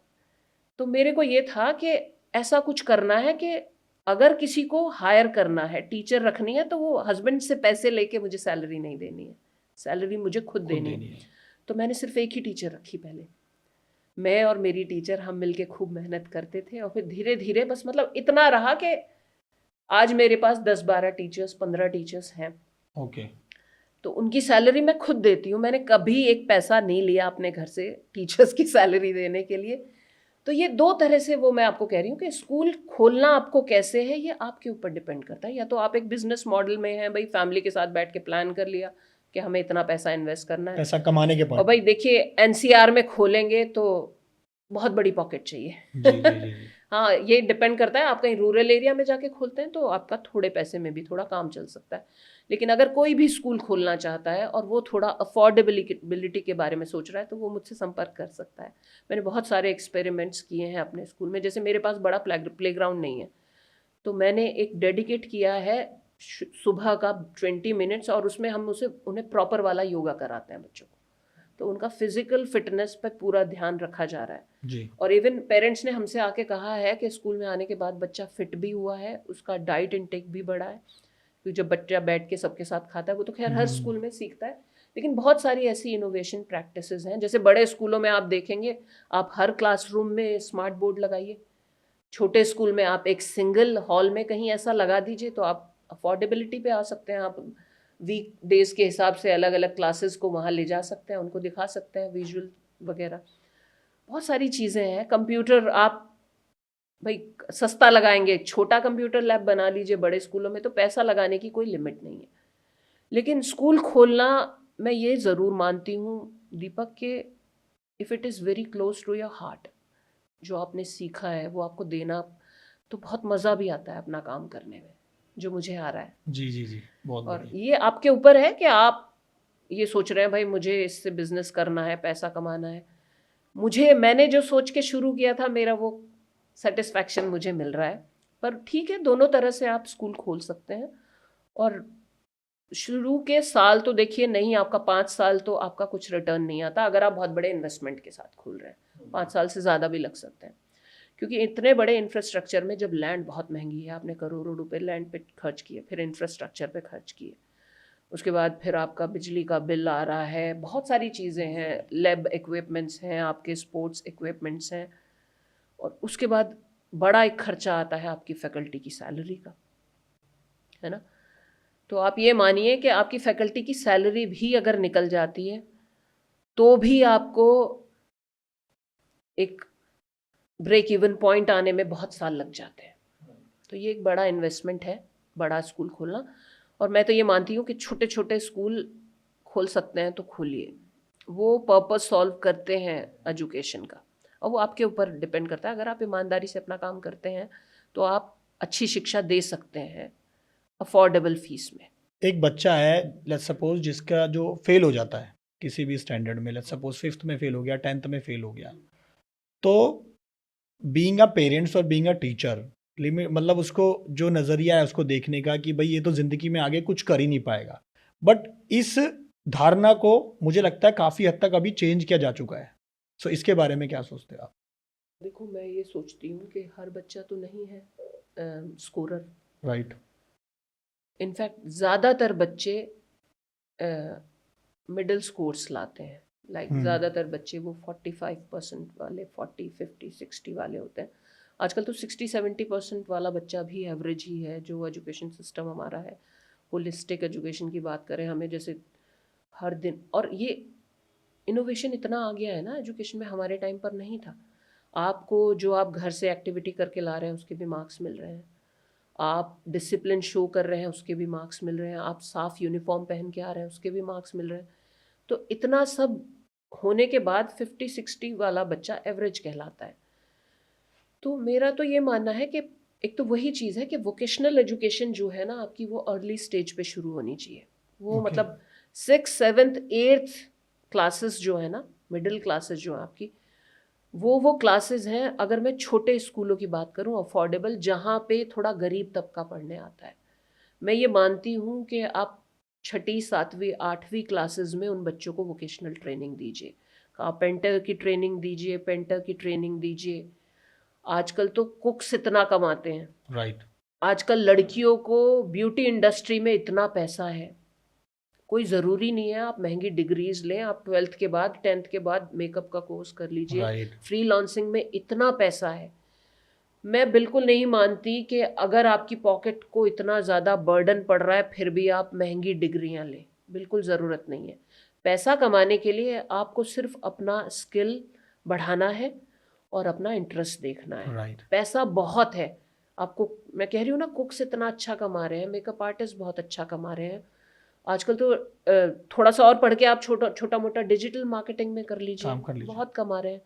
तो मेरे को ये था कि ऐसा कुछ करना है कि अगर किसी को हायर करना है, टीचर रखनी है, तो वो हस्बैंड से पैसे लेके मुझे सैलरी नहीं देनी है, सैलरी मुझे खुद देनी है। तो मैंने सिर्फ एक ही टीचर रखी पहले, मैं और मेरी टीचर, हम मिलके खूब मेहनत करते थे। और फिर धीरे धीरे बस मतलब इतना रहा कि आज मेरे पास 10-12 टीचर्स, 15 टीचर्स हैं। ओके। तो उनकी सैलरी मैं खुद देती हूँ, मैंने कभी एक पैसा नहीं लिया अपने घर से टीचर्स की सैलरी देने के लिए। तो ये 2 तरह से, वो मैं आपको कह रही हूँ कि स्कूल खोलना आपको कैसे है, ये आपके ऊपर डिपेंड करता है। या तो आप एक बिजनेस मॉडल में हैं, भाई फैमिली के साथ बैठ के प्लान कर लिया कि हमें इतना पैसा इन्वेस्ट करना है, पैसा कमाने के और पॉइंट। भाई देखिए एनसीआर में खोलेंगे तो बहुत बड़ी पॉकेट चाहिए। जी जी जी जी। हाँ, ये डिपेंड करता है, आप कहीं रूरल एरिया में जाके खोलते हैं तो आपका थोड़े पैसे में भी थोड़ा काम चल सकता है। लेकिन अगर कोई भी स्कूल खोलना चाहता है और वो थोड़ा अफोर्डेबिलिटी के बारे में सोच रहा है, तो वो मुझसे संपर्क कर सकता है। मैंने बहुत सारे एक्सपेरिमेंट्स किए हैं अपने स्कूल में। जैसे मेरे पास बड़ा प्लेग्राउंड नहीं है, तो मैंने एक डेडिकेट किया है सुबह का 20 मिनट्स, और उसमें हम उन्हें प्रॉपर वाला योगा कराते हैं बच्चों को। तो उनका फिजिकल फिटनेस पर पूरा ध्यान रखा जा रहा है जी। और इवन पेरेंट्स ने हमसे आके कहा है कि स्कूल में आने के बाद बच्चा फिट भी हुआ है, उसका डाइट इनटेक भी बढ़ा है। क्योंकि जब बच्चा बैठ के सबके साथ खाता है, वो तो खैर हर स्कूल में सीखता है, लेकिन बहुत सारी ऐसी इनोवेशन प्रैक्टिसेस हैं। जैसे बड़े स्कूलों में आप देखेंगे, आप हर क्लासरूम में स्मार्ट बोर्ड लगाइए। छोटे स्कूल में आप एक सिंगल हॉल में कहीं ऐसा लगा दीजिए, तो आप अफोर्डेबिलिटी पे आ सकते हैं। आप वीक डेज के हिसाब से अलग अलग क्लासेस को वहाँ ले जा सकते हैं, उनको दिखा सकते हैं विजुअल वगैरह। बहुत सारी चीज़ें हैं। कंप्यूटर आप भाई सस्ता लगाएंगे, छोटा कंप्यूटर लैब बना लीजिए। बड़े स्कूलों में तो पैसा लगाने की कोई लिमिट नहीं है। लेकिन स्कूल खोलना, मैं ये ज़रूर मानती हूँ दीपक के, if it is very close to your heart, जो आपने सीखा है वो आपको देना, तो बहुत मज़ा भी आता है अपना काम करने में, जो मुझे आ रहा है। जी जी जी, बहुत और बढ़िया। ये आपके ऊपर है कि आप ये सोच रहे हैं भाई मुझे इससे बिजनेस करना है, पैसा कमाना है। मैंने जो सोच के शुरू किया था, मेरा वो सेटिस्फैक्शन मुझे मिल रहा है। पर ठीक है, दोनों तरह से आप स्कूल खोल सकते हैं। और शुरू के साल तो देखिए, नहीं आपका 5 साल तो आपका कुछ रिटर्न नहीं आता अगर आप बहुत बड़े इन्वेस्टमेंट के साथ खोल रहे हैं। 5 साल से ज़्यादा भी लग सकते हैं, क्योंकि इतने बड़े इंफ्रास्ट्रक्चर में जब लैंड बहुत महंगी है, आपने करोड़ों रुपए लैंड पे खर्च किए, फिर इंफ्रास्ट्रक्चर पे खर्च किए, उसके बाद फिर आपका बिजली का बिल आ रहा है, बहुत सारी चीज़ें हैं, लैब इक्विपमेंट्स हैं, आपके स्पोर्ट्स इक्विपमेंट्स हैं, और उसके बाद बड़ा एक खर्चा आता है आपकी फैकल्टी की सैलरी का, है ना। तो आप ये मानिए कि आपकी फैकल्टी की सैलरी भी अगर निकल जाती है, तो भी आपको एक ब्रेक इवन पॉइंट आने में बहुत साल लग जाते हैं। तो ये एक बड़ा इन्वेस्टमेंट है, बड़ा स्कूल खोलना। और मैं तो ये मानती हूँ कि छोटे छोटे स्कूल खोल सकते हैं तो खोलिए, वो पर्पस सॉल्व करते हैं एजुकेशन का। और वो आपके ऊपर डिपेंड करता है, अगर आप ईमानदारी से अपना काम करते हैं तो आप अच्छी शिक्षा दे सकते हैं अफोर्डेबल फीस में। एक बच्चा है, लेट्स सपोज, जिसका जो फेल हो जाता है किसी भी स्टैंडर्ड में, लेट्स सपोज 5th में फेल हो गया, 10th में फेल हो गया, तो बीइंग अ पेरेंट्स और बीइंग अ टीचर, लिमिट मतलब उसको जो नज़रिया है उसको देखने का कि भाई ये तो ज़िंदगी में आगे कुछ कर ही नहीं पाएगा, बट इस धारणा को मुझे लगता है काफ़ी हद तक अभी चेंज किया जा चुका है। सो इसके बारे में क्या सोचते हैं आप? देखो, मैं ये सोचती हूँ कि हर बच्चा तो नहीं है स्कोरर। राइट। इनफैक्ट ज़्यादातर बच्चे मिडिल स्कोर्स लाते हैं। ज़्यादातर बच्चे वो 45% वाले, 40, 50, 60 वाले होते हैं। आजकल तो 60-70% वाला बच्चा भी एवरेज ही है। जो एजुकेशन सिस्टम हमारा है, होलिस्टिक एजुकेशन की बात करें, हमें जैसे हर दिन, और ये इनोवेशन इतना आ गया है ना एजुकेशन में, हमारे टाइम पर नहीं था। आपको जो आप घर से एक्टिविटी करके ला रहे हैं उसके भी मार्क्स मिल रहे हैं, आप डिसिप्लिन शो कर रहे हैं उसके भी मार्क्स मिल रहे हैं, आप साफ यूनिफॉर्म पहन के आ रहे हैं उसके भी मार्क्स मिल रहे हैं। तो इतना सब होने के बाद 50-60 वाला बच्चा एवरेज कहलाता है। तो मेरा तो ये मानना है कि एक तो वही चीज़ है कि वोकेशनल एजुकेशन जो है ना आपकी, वो अर्ली स्टेज पे शुरू होनी चाहिए। वो Okay. मतलब 6th 7th 8th क्लासेस जो है ना, मिडिल क्लासेस जो है आपकी, वो क्लासेस हैं। अगर मैं छोटे स्कूलों की बात करूं, अफोर्डेबल, जहाँ पे थोड़ा गरीब तबका पढ़ने आता है, मैं ये मानती हूँ कि आप 6ठी 7वीं 8वीं क्लासेस में उन बच्चों को वोकेशनल ट्रेनिंग दीजिए, कारपेंटर की ट्रेनिंग दीजिए, पेंटर की ट्रेनिंग दीजिए। आजकल तो कुक्स इतना कमाते हैं, राइट। आजकल लड़कियों को ब्यूटी इंडस्ट्री में इतना पैसा है। कोई ज़रूरी नहीं है आप महंगी डिग्रीज लें, आप 12th के बाद 10th के बाद मेकअप का कोर्स कर लीजिए। राइट। फ्रीलांसिंग में इतना पैसा है। मैं बिल्कुल नहीं मानती कि अगर आपकी पॉकेट को इतना ज़्यादा बर्डन पड़ रहा है फिर भी आप महंगी डिग्रियां लें, बिल्कुल ज़रूरत नहीं है। पैसा कमाने के लिए आपको सिर्फ अपना स्किल बढ़ाना है और अपना इंटरेस्ट देखना है। राइट। पैसा बहुत है आपको, मैं कह रही हूँ ना, कुक्स इतना अच्छा कमा रहे हैं, मेकअप आर्टिस्ट बहुत अच्छा कमा रहे हैं। आजकल तो थोड़ा सा और पढ़ के आप छोटा मोटा डिजिटल मार्केटिंग में कर लीजिए, काम कर लीजिए। बहुत कमा रहे हैं।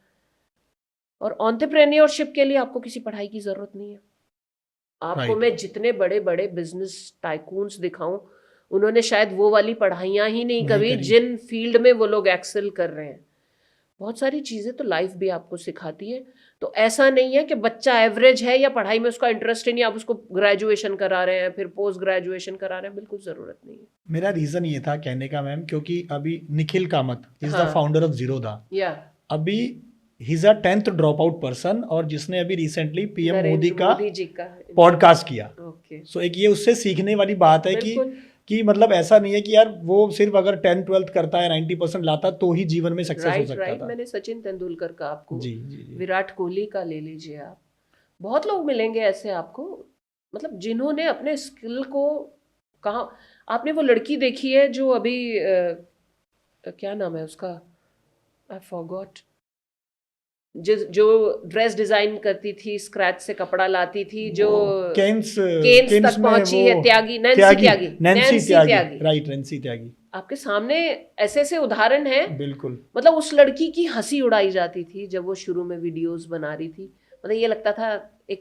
और एंटरप्रेन्योरशिप के लिए आपको किसी पढ़ाई की ज़रूरत नहीं है। आपको राइट। मैं जितने बड़े बड़े बिजनेस टाइकून्स दिखाऊं, उन्होंने शायद वो वाली पढ़ाइयाँ ही नहीं नहीं कभी करी। जिन फील्ड में वो लोग एक्सेल कर रहे हैं। बहुत सारी चीज़ें तो लाइफ भी आपको सिखाती है। तो ऐसा नहीं है कि बच्चा एवरेज है या पढ़ाई में उसका इंटरेस्ट ही नहीं, आप उसको ग्रेजुएशन करा रहे हैं फिर पोस्ट ग्रेजुएशन करा रहे हैं, बिल्कुल ज़रूरत नहीं है। मेरा रीजन ये था कहने का मैम, क्योंकि अभी निखिल कामत इज द हाँ। फाउंडर ऑफ जीरोधा, या अभी he is a 10th drop out person, और जिसने अभी रिसेंटली पीएम मोदी नरेंद्र का मोदी जी का पॉडकास्ट किया। ओके, सो एक ये उससे सीखने वाली बात है कि बिल्कुल मतलब ऐसा नहीं है कि यार वो सिर्फ अगर 10th 12th करता है 90% लाता तो ही जीवन में सक्सेस हो राइट सकता राइट। था। मैंने सचिन तेंदुलकर का आपको, जी जी जी। विराट कोहली का ले लीजिए आप, बहुत लोग मिलेंगे ऐसे आपको, मतलब जिन्होंने अपने स्किल को कहाँ। आपने वो लड़की देखी है जो अभी क्या नाम है उसका, आई फॉरगॉट, जो ड्रेस डिजाइन करती थी, स्क्रैच से कपड़ा लाती थी, जो केन्स तक में पहुंची वो है, त्यागी, नैन्सी त्यागी। राइट, नैन्सी त्यागी। आपके सामने ऐसे ऐसे उदाहरण हैं। बिल्कुल। मतलब उस लड़की की हंसी उड़ाई जाती थी जब वो शुरू में वीडियोस बना रही थी, मतलब ये लगता था एक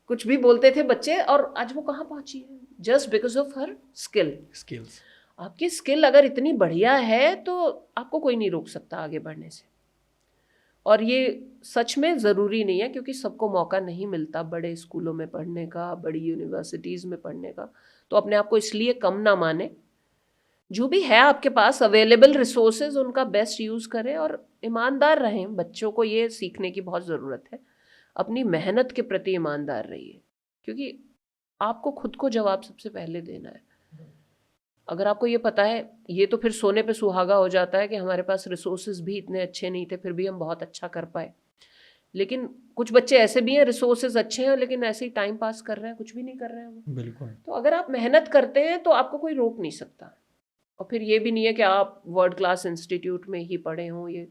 कुछ भी बोलते थे बच्चे, और आज वो कहाँ पहुंची है, just because of her skills. आपकी स्किल अगर इतनी बढ़िया है तो आपको कोई नहीं रोक सकता आगे बढ़ने से। और ये सच में ज़रूरी नहीं है, क्योंकि सबको मौका नहीं मिलता बड़े स्कूलों में पढ़ने का, बड़ी यूनिवर्सिटीज़ में पढ़ने का। तो अपने आप को इसलिए कम ना माने, जो भी है आपके पास अवेलेबल रिसोर्सेज उनका बेस्ट यूज़ करें और ईमानदार रहें। बच्चों को ये सीखने की बहुत ज़रूरत है, अपनी मेहनत के प्रति ईमानदार रहिए, क्योंकि आपको खुद को जवाब सबसे पहले देना है। अगर आपको ये पता है, ये तो फिर सोने पे सुहागा हो जाता है कि हमारे पास रिसोर्सेज भी इतने अच्छे नहीं थे फिर भी हम बहुत अच्छा कर पाए। लेकिन कुछ बच्चे ऐसे भी हैं, रिसोर्सेज अच्छे हैं लेकिन ऐसे ही टाइम पास कर रहे हैं, कुछ भी नहीं कर रहे हैं वो। बिल्कुल। तो अगर आप मेहनत करते हैं तो आपको कोई रोक नहीं सकता। और फिर ये भी नहीं है कि आप वर्ल्ड क्लास इंस्टीट्यूट में ही पढ़े हों। ये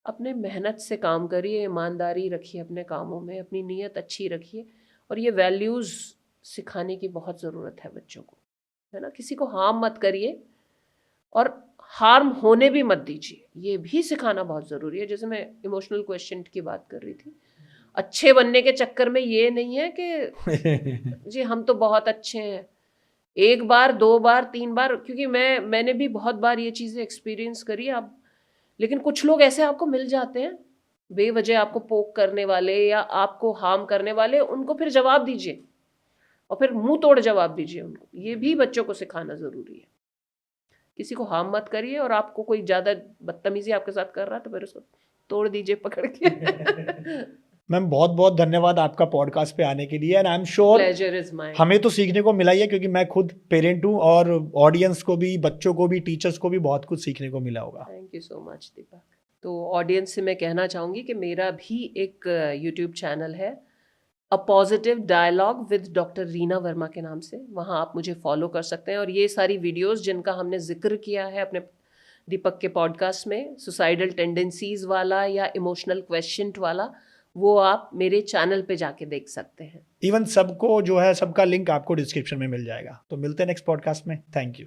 अपने मेहनत से काम करिए, ईमानदारी रखिए अपने कामों में, अपनी नीयत अच्छी रखिए, और ये वैल्यूज़ सिखाने की बहुत ज़रूरत है बच्चों को, है ना। किसी को हार्म मत करिए और हार्म होने भी मत दीजिए, ये भी सिखाना बहुत ज़रूरी है। जैसे मैं इमोशनल क्वेश्चन की बात कर रही थी, अच्छे बनने के चक्कर में ये नहीं है कि जी हम तो बहुत अच्छे हैं, 1 बार 2 बार 3 बार, क्योंकि मैंने भी बहुत बार ये चीज़ें एक्सपीरियंस करी। आप लेकिन कुछ लोग ऐसे आपको मिल जाते हैं बेवजह आपको पोक करने वाले या आपको हार्म करने वाले, उनको फिर जवाब दीजिए और फिर मुंह तोड़ जवाब दीजिए उनको। ये भी बच्चों को सिखाना ज़रूरी है। किसी को हार्म मत करिए, और आपको कोई ज़्यादा बदतमीजी आपके साथ कर रहा है तो फिर उसको तोड़ दीजिए पकड़ के। मैम बहुत बहुत धन्यवाद आपका पॉडकास्ट पे आने के लिए, and I am sure pleasure is mine. हमें तो सीखने को मिला ही है, क्योंकि मैं खुद पेरेंट हूँ और ऑडियंस को भी, बच्चों को भी, टीचर्स को भी बहुत कुछ सीखने को मिला होगा। थैंक यू सो मच दीपक। तो ऑडियंस से मैं कहना चाहूँगी कि मेरा भी एक यूट्यूब चैनल है, a positive dialogue with doctor Reena Verma के नाम से। वहाँ आप मुझे फॉलो कर सकते हैं, और ये सारी वीडियोस जिनका हमने जिक्र किया है अपने दीपक के पॉडकास्ट में, सुसाइडल टेंडेंसीज वाला या इमोशनल क्वेश्चन वाला, वो आप मेरे चैनल पे जाके देख सकते हैं। इवन सबको जो है, सबका लिंक आपको डिस्क्रिप्शन में मिल जाएगा। तो मिलते हैं नेक्स्ट पॉडकास्ट में। Thank you.